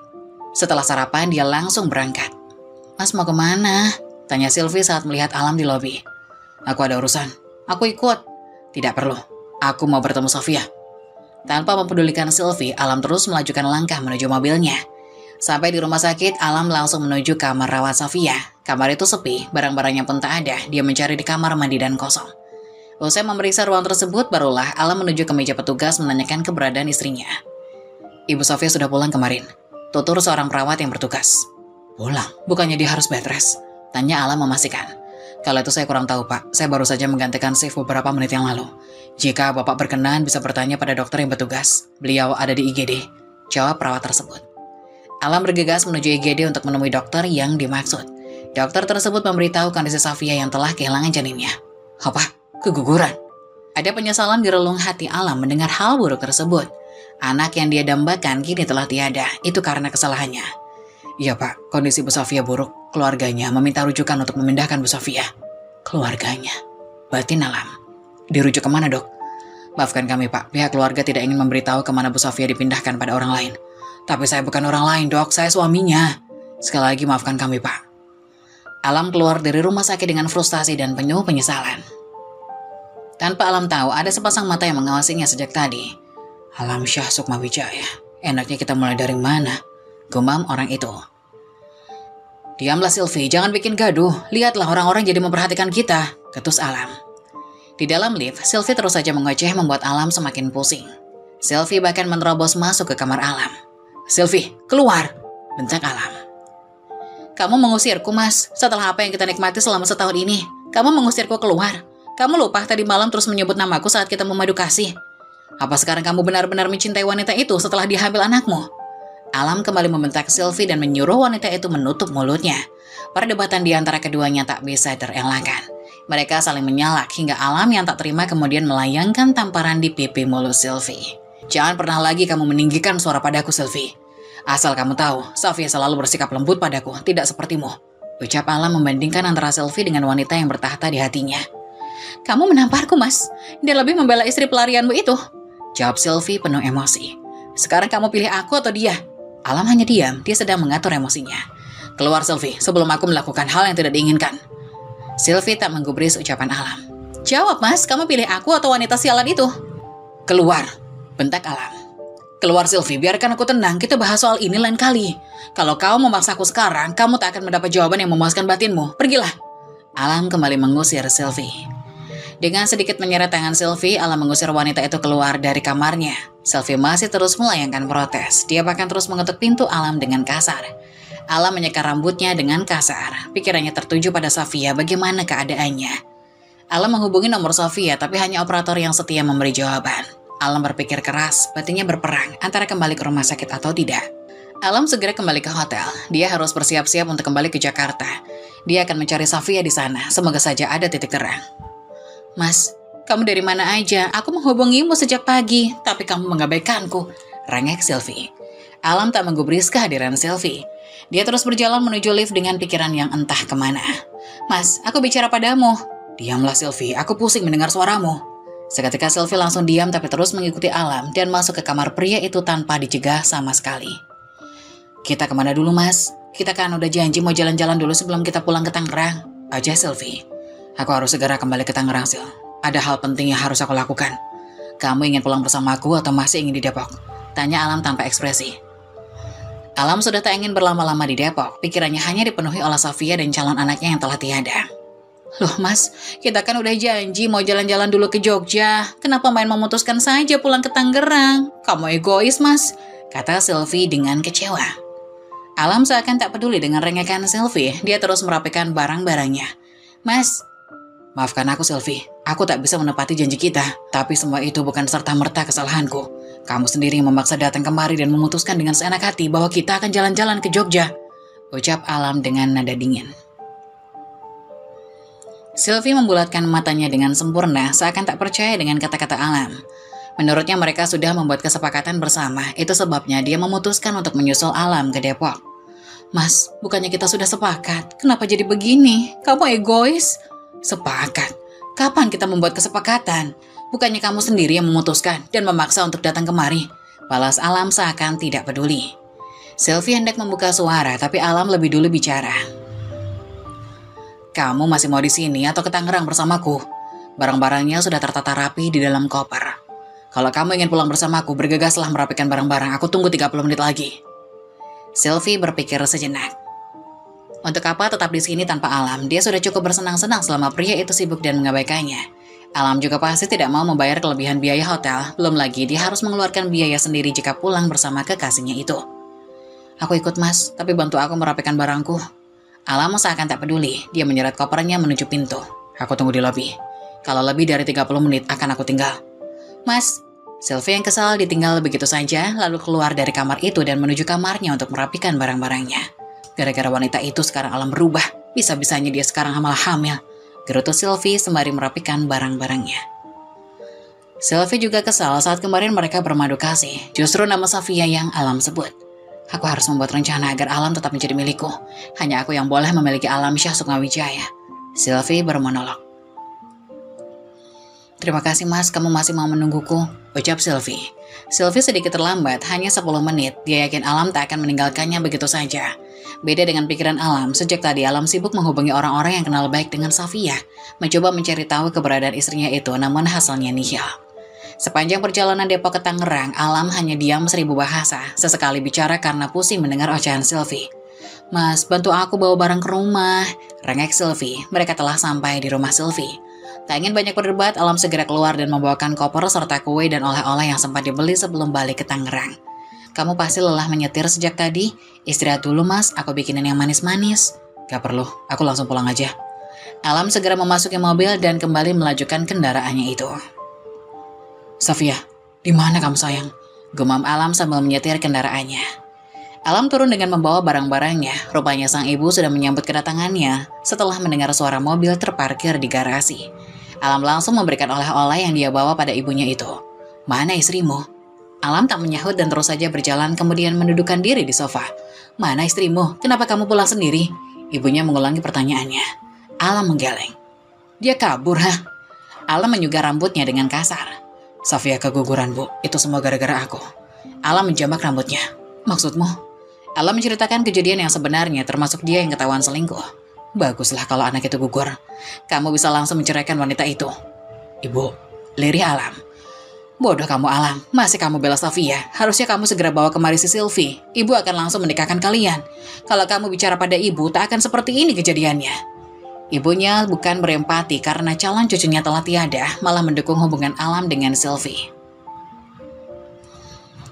Setelah sarapan, dia langsung berangkat. Mas mau kemana? Tanya Sylvie saat melihat Alam di lobi. Aku ada urusan. Aku ikut. Tidak perlu. Aku mau bertemu Safia. Tanpa mempedulikan Sylvie, Alam terus melajukan langkah menuju mobilnya. Sampai di rumah sakit, Alam langsung menuju kamar rawat Sofia. Kamar itu sepi, barang-barangnya pun tak ada. Dia mencari di kamar mandi dan kosong. Usai memeriksa ruang tersebut, barulah Alam menuju ke meja petugas menanyakan keberadaan istrinya. Ibu Sofia sudah pulang kemarin, tutur seorang perawat yang bertugas. Pulang? Bukannya dia harus bed rest? Tanya Alam memastikan. Kalau itu saya kurang tahu, Pak. Saya baru saja menggantikan shift beberapa menit yang lalu. Jika Bapak berkenan, bisa bertanya pada dokter yang bertugas. Beliau ada di IGD, jawab perawat tersebut. Alam bergegas menuju IGD untuk menemui dokter yang dimaksud. Dokter tersebut memberitahu kondisi Sofia yang telah kehilangan janinnya. Apa? Keguguran? Ada penyesalan di relung hati Alam mendengar hal buruk tersebut. Anak yang dia dambakan kini telah tiada. Itu karena kesalahannya. Iya, Pak. Kondisi Bu Sofia buruk. Keluarganya meminta rujukan untuk memindahkan Bu Sofia. Keluarganya? Batin Alam. Dirujuk kemana, Dok? Maafkan kami, Pak. Pihak keluarga tidak ingin memberitahu kemana Bu Sofia dipindahkan pada orang lain. Tapi saya bukan orang lain, Dok. Saya suaminya. Sekali lagi maafkan kami, Pak. Alam keluar dari rumah sakit dengan frustasi dan penuh penyesalan. Tanpa Alam tahu, ada sepasang mata yang mengawasinya sejak tadi. Alam Syah Sukma Wijaya. Enaknya kita mulai dari mana? Gumam orang itu. Diamlah Sylvie, jangan bikin gaduh. Lihatlah orang-orang jadi memperhatikan kita, ketus Alam. Di dalam lift, Sylvie terus saja mengoceh membuat Alam semakin pusing. Sylvie bahkan menerobos masuk ke kamar Alam. Sylvie, keluar! Bentak Alam. Kamu mengusirku, Mas. Setelah apa yang kita nikmati selama setahun ini, kamu mengusirku keluar. Kamu lupa tadi malam terus menyebut namaku saat kita memadu kasih. Apa sekarang kamu benar-benar mencintai wanita itu setelah dia hamil anakmu? Alam kembali membentak Sylvie dan menyuruh wanita itu menutup mulutnya. Perdebatan di antara keduanya tak bisa terelakkan. Mereka saling menyalak hingga Alam yang tak terima kemudian melayangkan tamparan di pipi mulut Sylvie. Jangan pernah lagi kamu meninggikan suara padaku, Sylvie. Asal kamu tahu, Sofia selalu bersikap lembut padaku, tidak sepertimu. Ucap Alam membandingkan antara Sylvie dengan wanita yang bertahta di hatinya. Kamu menamparku, Mas. Dia lebih membela istri pelarianmu itu. Jawab Sylvie penuh emosi. Sekarang kamu pilih aku atau dia? Alam hanya diam, dia sedang mengatur emosinya. Keluar, Sylvie, sebelum aku melakukan hal yang tidak diinginkan. Sylvie tak menggubris ucapan Alam. Jawab, Mas, kamu pilih aku atau wanita sialan itu? Keluar, bentak Alam. Keluar, Sylvie, biarkan aku tenang, kita bahas soal ini lain kali. Kalau kau memaksaku sekarang, kamu tak akan mendapat jawaban yang memuaskan batinmu. Pergilah. Alam kembali mengusir Sylvie. Dengan sedikit menyeret tangan Sylvie, Alam mengusir wanita itu keluar dari kamarnya. Sylvie masih terus melayangkan protes. Dia bahkan terus mengetuk pintu Alam dengan kasar. Alam menyeka rambutnya dengan kasar. Pikirannya tertuju pada Sofia, bagaimana keadaannya. Alam menghubungi nomor Sofia, tapi hanya operator yang setia memberi jawaban. Alam berpikir keras, batinnya berperang antara kembali ke rumah sakit atau tidak. Alam segera kembali ke hotel. Dia harus bersiap-siap untuk kembali ke Jakarta. Dia akan mencari Sofia di sana. Semoga saja ada titik terang. Mas, kamu dari mana aja? Aku menghubungimu sejak pagi, tapi kamu mengabaikanku. Rengek Sylvie. Alam tak menggubris kehadiran Sylvie. Dia terus berjalan menuju lift dengan pikiran yang entah kemana. Mas, aku bicara padamu. Diamlah Sylvie, aku pusing mendengar suaramu. Seketika Sylvie langsung diam tapi terus mengikuti Alam dan masuk ke kamar pria itu tanpa dicegah sama sekali. Kita kemana dulu, Mas? Kita kan udah janji mau jalan-jalan dulu sebelum kita pulang ke Tangerang. Aja Sylvie. Aku harus segera kembali ke Tangerang, Sil. Ada hal penting yang harus aku lakukan. Kamu ingin pulang bersamaku atau masih ingin di Depok? Tanya Alam tanpa ekspresi. Alam sudah tak ingin berlama-lama di Depok. Pikirannya hanya dipenuhi oleh Sofia dan calon anaknya yang telah tiada. Loh, Mas, kita kan udah janji mau jalan-jalan dulu ke Jogja. Kenapa main memutuskan saja pulang ke Tangerang? Kamu egois, Mas, kata Sylvie dengan kecewa. Alam seakan tak peduli dengan rengekan Sylvie. Dia terus merapikan barang-barangnya. Mas, maafkan aku, Sylvie. Aku tak bisa menepati janji kita. Tapi semua itu bukan serta-merta kesalahanku. Kamu sendiri yang memaksa datang kemari dan memutuskan dengan seenak hati bahwa kita akan jalan-jalan ke Jogja. Ucap Alam dengan nada dingin. Sylvie membulatkan matanya dengan sempurna, seakan tak percaya dengan kata-kata Alam. Menurutnya mereka sudah membuat kesepakatan bersama, itu sebabnya dia memutuskan untuk menyusul Alam ke Depok. Mas, bukannya kita sudah sepakat? Kenapa jadi begini? Kamu egois? Sepakat? Kapan kita membuat kesepakatan? Bukannya kamu sendiri yang memutuskan dan memaksa untuk datang kemari? Balas Alam seakan tidak peduli. Sylvie hendak membuka suara, tapi Alam lebih dulu bicara. Kamu masih mau di sini atau ke Tangerang bersamaku? Barang-barangnya sudah tertata rapi di dalam koper. Kalau kamu ingin pulang bersamaku, bergegaslah merapikan barang-barang. Aku tunggu 30 menit lagi. Sylvie berpikir sejenak. Untuk apa tetap di sini tanpa Alam? Dia sudah cukup bersenang-senang selama pria itu sibuk dan mengabaikannya. Alam juga pasti tidak mau membayar kelebihan biaya hotel, belum lagi dia harus mengeluarkan biaya sendiri jika pulang bersama kekasihnya itu. Aku ikut mas, tapi bantu aku merapikan barangku. Alam seakan tak peduli, dia menyeret kopernya menuju pintu. Aku tunggu di lobi. Kalau lebih dari 30 menit akan aku tinggal. Mas, Sylvie yang kesal ditinggal begitu saja, lalu keluar dari kamar itu dan menuju kamarnya untuk merapikan barang-barangnya. Gara-gara wanita itu sekarang Alam berubah, bisa-bisanya dia sekarang malah hamil. Gerutu Sylvie sembari merapikan barang-barangnya. Sylvie juga kesal saat kemarin mereka bermadu kasih. Justru nama Safia yang Alam sebut. Aku harus membuat rencana agar Alam tetap menjadi milikku. Hanya aku yang boleh memiliki Alam Syah Sukmawijaya. Sylvie bermonolog. Terima kasih mas, kamu masih mau menungguku, ucap Sylvie. Sylvie sedikit terlambat, hanya 10 menit. Dia yakin Alam tak akan meninggalkannya begitu saja. Beda dengan pikiran Alam, sejak tadi Alam sibuk menghubungi orang-orang yang kenal baik dengan Safia, mencoba mencari tahu keberadaan istrinya itu, namun hasilnya nihil. Sepanjang perjalanan Depok ke Tangerang, Alam hanya diam 1000 bahasa, sesekali bicara karena pusing mendengar ocehan Sylvie. Mas, bantu aku bawa barang ke rumah, rengek Sylvie. Mereka telah sampai di rumah Sylvie. Tak ingin banyak berdebat, Alam segera keluar dan membawakan koper serta kue dan oleh-oleh yang sempat dibeli sebelum balik ke Tangerang. Kamu pasti lelah menyetir sejak tadi. Istirahat dulu mas, aku bikinin yang manis-manis. Gak perlu, aku langsung pulang aja. Alam segera memasuki mobil dan kembali melajukan kendaraannya itu. Safia, di mana kamu sayang? Gumam Alam sambil menyetir kendaraannya. Alam turun dengan membawa barang-barangnya. Rupanya sang ibu sudah menyambut kedatangannya setelah mendengar suara mobil terparkir di garasi. Alam langsung memberikan oleh-oleh yang dia bawa pada ibunya itu. Mana istrimu? Alam tak menyahut dan terus saja berjalan kemudian mendudukkan diri di sofa. Mana istrimu? Kenapa kamu pulang sendiri? Ibunya mengulangi pertanyaannya. Alam menggeleng. Dia kabur, ha? Alam menyugar rambutnya dengan kasar. Safia keguguran, Bu. Itu semua gara-gara aku. Alam menjambak rambutnya. Maksudmu? Alam menceritakan kejadian yang sebenarnya, termasuk dia yang ketahuan selingkuh. Baguslah kalau anak itu gugur. Kamu bisa langsung menceraikan wanita itu. Ibu, lirih Alam. Bodoh kamu Alam, masih kamu bela Safia. Harusnya kamu segera bawa kemari si Sylvie. Ibu akan langsung menikahkan kalian. Kalau kamu bicara pada ibu, tak akan seperti ini kejadiannya. Ibunya bukan berempati karena calon cucunya telah tiada, malah mendukung hubungan Alam dengan Sylvie.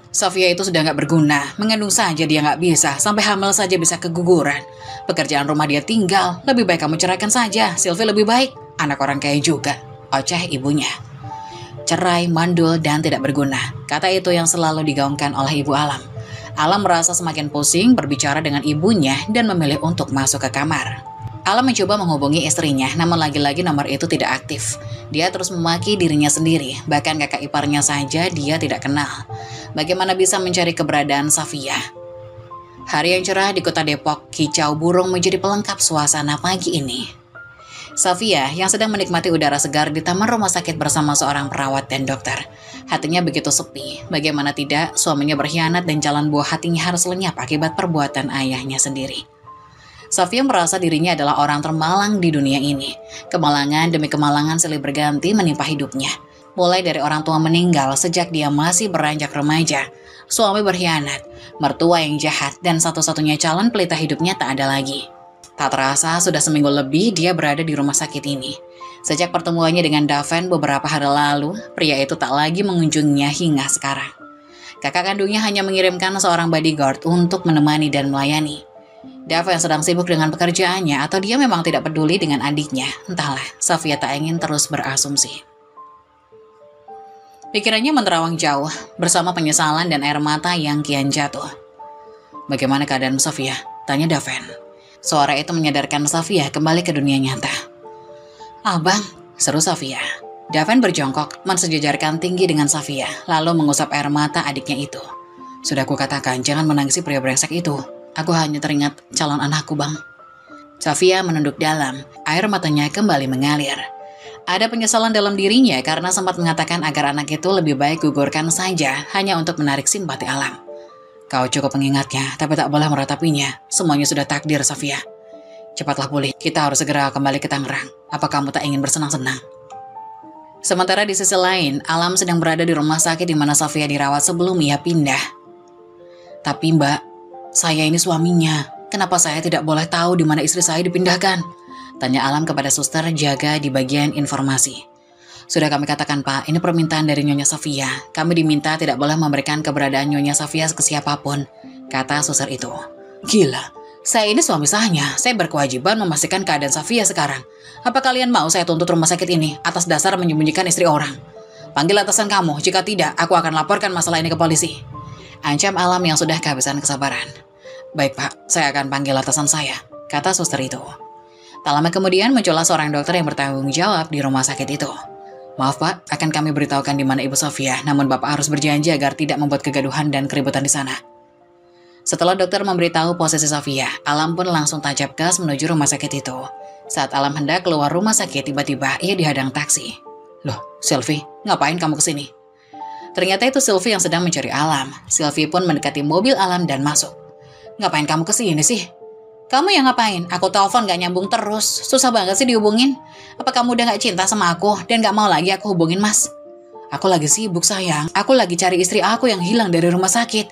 Safia itu sudah gak berguna, mengandung saja dia gak bisa, sampai hamil saja bisa keguguran. Pekerjaan rumah dia tinggal, lebih baik kamu ceraikan saja, Sylvie lebih baik. Anak orang kaya juga, oceh ibunya. Cerai, mandul, dan tidak berguna. Kata itu yang selalu digaungkan oleh Ibu Alam. Alam merasa semakin pusing berbicara dengan ibunya dan memilih untuk masuk ke kamar. Alam mencoba menghubungi istrinya, namun lagi-lagi nomor itu tidak aktif. Dia terus memaki dirinya sendiri, bahkan kakak iparnya saja dia tidak kenal. Bagaimana bisa mencari keberadaan Safia? Hari yang cerah di kota Depok, kicau burung menjadi pelengkap suasana pagi ini. Safia yang sedang menikmati udara segar di taman rumah sakit bersama seorang perawat dan dokter. Hatinya begitu sepi, bagaimana tidak suaminya berkhianat dan jalan buah hatinya harus lenyap akibat perbuatan ayahnya sendiri. Safia merasa dirinya adalah orang termalang di dunia ini. Kemalangan demi kemalangan silih berganti menimpa hidupnya. Mulai dari orang tua meninggal sejak dia masih beranjak remaja, suami berkhianat, mertua yang jahat, dan satu-satunya calon pelita hidupnya tak ada lagi. Tak terasa sudah seminggu lebih dia berada di rumah sakit ini. Sejak pertemuannya dengan Daven beberapa hari lalu, pria itu tak lagi mengunjunginya hingga sekarang. Kakak kandungnya hanya mengirimkan seorang bodyguard untuk menemani dan melayani. Daven sedang sibuk dengan pekerjaannya atau dia memang tidak peduli dengan adiknya. Entahlah, Safia tak ingin terus berasumsi. Pikirannya menerawang jauh bersama penyesalan dan air mata yang kian jatuh. Bagaimana keadaan Safia? Tanya Daven. Suara itu menyadarkan Safia kembali ke dunia nyata. Abang, seru Safia. Daven berjongkok, mensejajarkan tinggi dengan Safia, lalu mengusap air mata adiknya itu. Sudah kukatakan, jangan menangisi pria brengsek itu. Aku hanya teringat calon anakku, Bang. Safia menunduk dalam, air matanya kembali mengalir. Ada penyesalan dalam dirinya karena sempat mengatakan agar anak itu lebih baik gugurkan saja hanya untuk menarik simpati Alam. Kau cukup mengingatnya, tapi tak boleh meratapinya. Semuanya sudah takdir, Safia. Cepatlah pulih, kita harus segera kembali ke Tangerang. Apa kamu tak ingin bersenang-senang? Sementara di sisi lain, Alam sedang berada di rumah sakit di mana Safia dirawat sebelum ia pindah. Tapi Mbak, Saya ini suaminya. Kenapa saya tidak boleh tahu di mana istri saya dipindahkan? Tanya Alam kepada suster jaga di bagian informasi. Sudah kami katakan Pak, ini permintaan dari Nyonya Sofia. Kami diminta tidak boleh memberikan keberadaan Nyonya Sofia ke siapapun, kata suster itu. Gila, saya ini suami sahnya. Saya berkewajiban memastikan keadaan Sofia sekarang. Apa kalian mau saya tuntut rumah sakit ini atas dasar menyembunyikan istri orang? Panggil atasan kamu, jika tidak, aku akan laporkan masalah ini ke polisi. Ancam Alam yang sudah kehabisan kesabaran. Baik Pak, saya akan panggil atasan saya, kata suster itu. Tak lama kemudian muncullah seorang dokter yang bertanggung jawab di rumah sakit itu. Maaf Pak, akan kami beritahukan di mana Ibu Sofia, namun Bapak harus berjanji agar tidak membuat kegaduhan dan keributan di sana. Setelah dokter memberitahu posisi Sofia, Alam pun langsung tancap gas menuju rumah sakit itu. Saat Alam hendak keluar rumah sakit, tiba-tiba ia dihadang taksi. Loh, Sylvie, ngapain kamu kesini? Ternyata itu Sylvie yang sedang mencari Alam. Sylvie pun mendekati mobil Alam dan masuk. Ngapain kamu kesini sih? Kamu yang ngapain? Aku telepon gak nyambung terus. Susah banget sih dihubungin. Apa kamu udah gak cinta sama aku dan gak mau lagi aku hubungin Mas? Aku lagi sibuk sayang. Aku lagi cari istri aku yang hilang dari rumah sakit.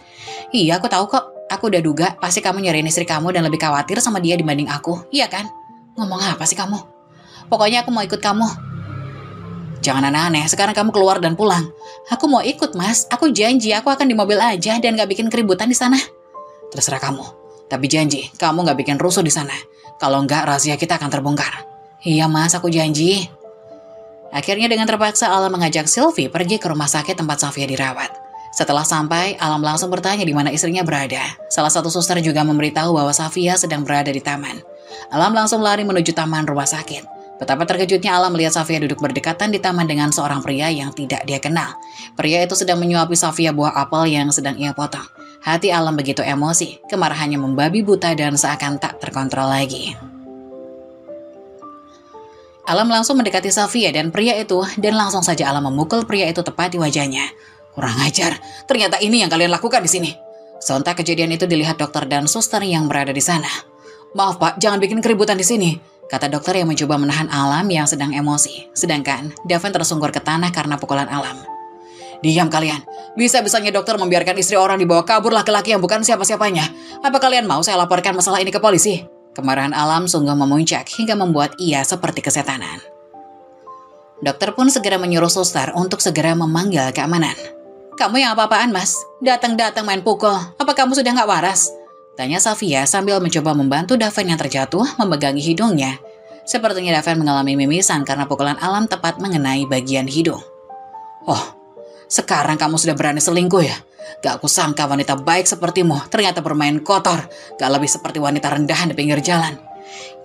Iya aku tahu kok. Aku udah duga pasti kamu nyariin istri kamu dan lebih khawatir sama dia dibanding aku. Iya kan? Ngomong apa sih kamu? Pokoknya aku mau ikut kamu. Jangan aneh-aneh, sekarang kamu keluar dan pulang. Aku mau ikut Mas. Aku janji aku akan di mobil aja dan gak bikin keributan di sana. Terserah kamu, tapi janji kamu gak bikin rusuh di sana. Kalau enggak, rahasia kita akan terbongkar. Iya Mas, aku janji. Akhirnya dengan terpaksa Alam mengajak Sylvie pergi ke rumah sakit tempat Sofia dirawat. Setelah sampai, Alam langsung bertanya di mana istrinya berada. Salah satu suster juga memberitahu bahwa Sofia sedang berada di taman. Alam langsung lari menuju taman rumah sakit. Betapa terkejutnya Alam melihat Sofia duduk berdekatan di taman dengan seorang pria yang tidak dia kenal. Pria itu sedang menyuapi Sofia buah apel yang sedang ia potong. Hati Alam begitu emosi, kemarahannya membabi buta dan seakan tak terkontrol lagi. Alam langsung mendekati Sofia dan pria itu, dan langsung saja Alam memukul pria itu tepat di wajahnya. Kurang ajar, ternyata ini yang kalian lakukan di sini. Sontak kejadian itu dilihat dokter dan suster yang berada di sana. Maaf Pak, jangan bikin keributan di sini, kata dokter yang mencoba menahan Alam yang sedang emosi. Sedangkan Daven tersungkur ke tanah karena pukulan Alam. Diam kalian, bisa-bisanya dokter membiarkan istri orang dibawa kabur laki-laki yang bukan siapa-siapanya. Apa kalian mau saya laporkan masalah ini ke polisi? Kemarahan Alam sungguh memuncak hingga membuat ia seperti kesetanan. Dokter pun segera menyuruh suster untuk segera memanggil keamanan. Kamu yang apa-apaan Mas? Datang-datang main pukul, apa kamu sudah gak waras? Tanya Sofia sambil mencoba membantu Daven yang terjatuh memegangi hidungnya. Sepertinya Daven mengalami mimisan karena pukulan Alam tepat mengenai bagian hidung. Oh, sekarang kamu sudah berani selingkuh ya? Gak aku sangka wanita baik sepertimu ternyata bermain kotor. Gak lebih seperti wanita rendahan di pinggir jalan.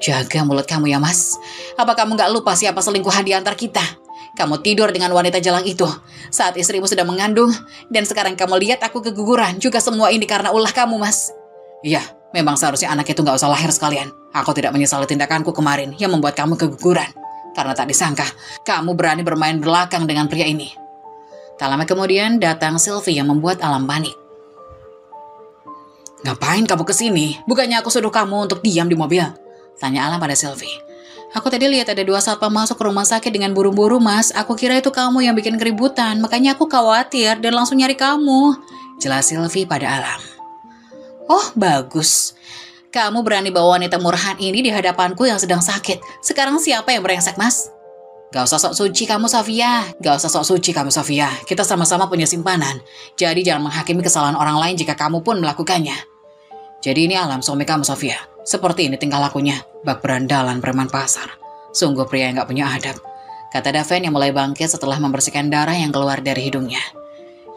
Jaga mulut kamu ya Mas. Apa kamu gak lupa siapa selingkuhan di antar kita? Kamu tidur dengan wanita jalang itu saat istrimu sedang mengandung. Dan sekarang kamu lihat aku keguguran. Juga semua ini karena ulah kamu Mas. Iya, memang seharusnya anak itu gak usah lahir sekalian. Aku tidak menyesali tindakanku kemarin yang membuat kamu keguguran. Karena tak disangka kamu berani bermain belakang dengan pria ini. Tak lama kemudian datang Sylvie yang membuat Alam panik. Ngapain kamu kesini? Bukannya aku suruh kamu untuk diam di mobil? Tanya Alam pada Sylvie. Aku tadi lihat ada 2 satpam masuk ke rumah sakit dengan buru-buru Mas. Aku kira itu kamu yang bikin keributan. Makanya aku khawatir dan langsung nyari kamu. Jelas Sylvie pada Alam. Oh bagus. Kamu berani bawa wanita murahan ini di hadapanku yang sedang sakit. Sekarang siapa yang brengsek Mas? Gak usah sok suci kamu Sofia. Kita sama-sama punya simpanan. Jadi jangan menghakimi kesalahan orang lain jika kamu pun melakukannya. Jadi ini Alam suami kamu Sofia. Seperti ini tingkah lakunya. Bak berandalan preman pasar. Sungguh pria yang gak punya adab. Kata Daven yang mulai bangkit setelah membersihkan darah yang keluar dari hidungnya.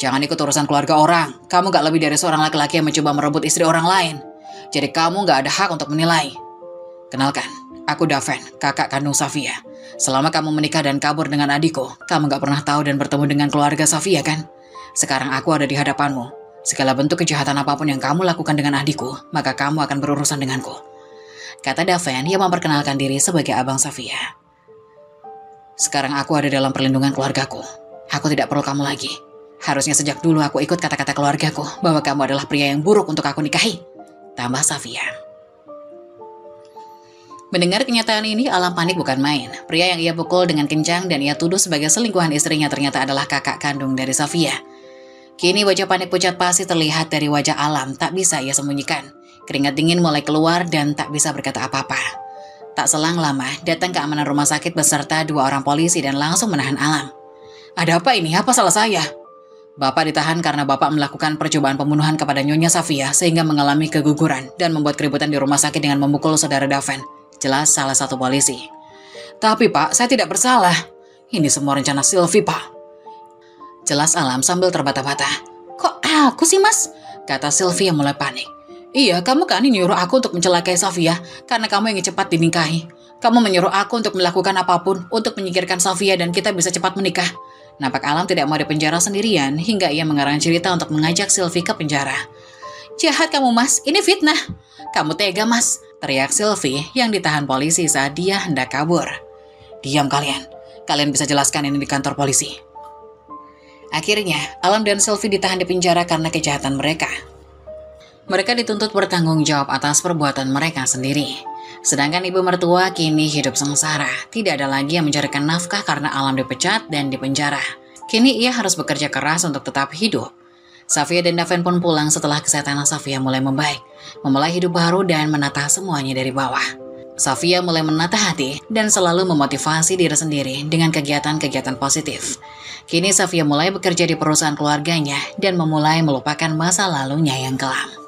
Jangan ikut urusan keluarga orang. Kamu gak lebih dari seorang laki-laki yang mencoba merebut istri orang lain. Jadi kamu gak ada hak untuk menilai. Kenalkan, aku Daven, kakak kandung Sofia. Selama kamu menikah dan kabur dengan adikku, kamu gak pernah tahu dan bertemu dengan keluarga Sofia kan? Sekarang aku ada di hadapanmu. Segala bentuk kejahatan apapun yang kamu lakukan dengan adikku, maka kamu akan berurusan denganku. Kata Daven yang memperkenalkan diri sebagai abang Sofia. Sekarang aku ada dalam perlindungan keluargaku. Aku tidak perlu kamu lagi. Harusnya sejak dulu aku ikut kata-kata keluargaku bahwa kamu adalah pria yang buruk untuk aku nikahi. Tambah Sofia. Mendengar kenyataan ini, Alam panik bukan main. Pria yang ia pukul dengan kencang dan ia tuduh sebagai selingkuhan istrinya ternyata adalah kakak kandung dari Sofia. Kini wajah panik pucat pasti terlihat dari wajah Alam, tak bisa ia sembunyikan. Keringat dingin mulai keluar dan tak bisa berkata apa-apa. Tak selang lama, datang keamanan rumah sakit beserta 2 orang polisi dan langsung menahan Alam. Ada apa ini? Apa salah saya? Bapak ditahan karena Bapak melakukan percobaan pembunuhan kepada Nyonya Safia sehingga mengalami keguguran dan membuat keributan di rumah sakit dengan memukul saudara Daven. Jelas salah satu polisi. Tapi Pak, saya tidak bersalah. Ini semua rencana Sylvie, Pak. Jelas Alam sambil terbata-bata. Kok aku sih, Mas? Kata Sylvie yang mulai panik. Iya, kamu kan nyuruh aku untuk mencelakai Safia karena kamu ingin cepat dinikahi. Kamu menyuruh aku untuk melakukan apapun untuk menyingkirkan Safia dan kita bisa cepat menikah. Nampak Alam tidak mau dipenjara sendirian hingga ia mengarang cerita untuk mengajak Sylvie ke penjara. Jahat kamu, Mas, ini fitnah. Kamu tega, Mas, teriak Sylvie yang ditahan polisi saat dia hendak kabur. Diam kalian. Kalian bisa jelaskan ini di kantor polisi. Akhirnya, Alam dan Sylvie ditahan di penjara karena kejahatan mereka. Mereka dituntut bertanggung jawab atas perbuatan mereka sendiri. Sedangkan ibu mertua kini hidup sengsara. Tidak ada lagi yang mencarikan nafkah karena Alam dipecat dan dipenjara. Kini ia harus bekerja keras untuk tetap hidup. Safia dan Daven pun pulang setelah kesehatan Safia mulai membaik. Memulai hidup baru dan menata semuanya dari bawah. Safia mulai menata hati dan selalu memotivasi diri sendiri dengan kegiatan-kegiatan positif. Kini Safia mulai bekerja di perusahaan keluarganya dan memulai melupakan masa lalunya yang kelam.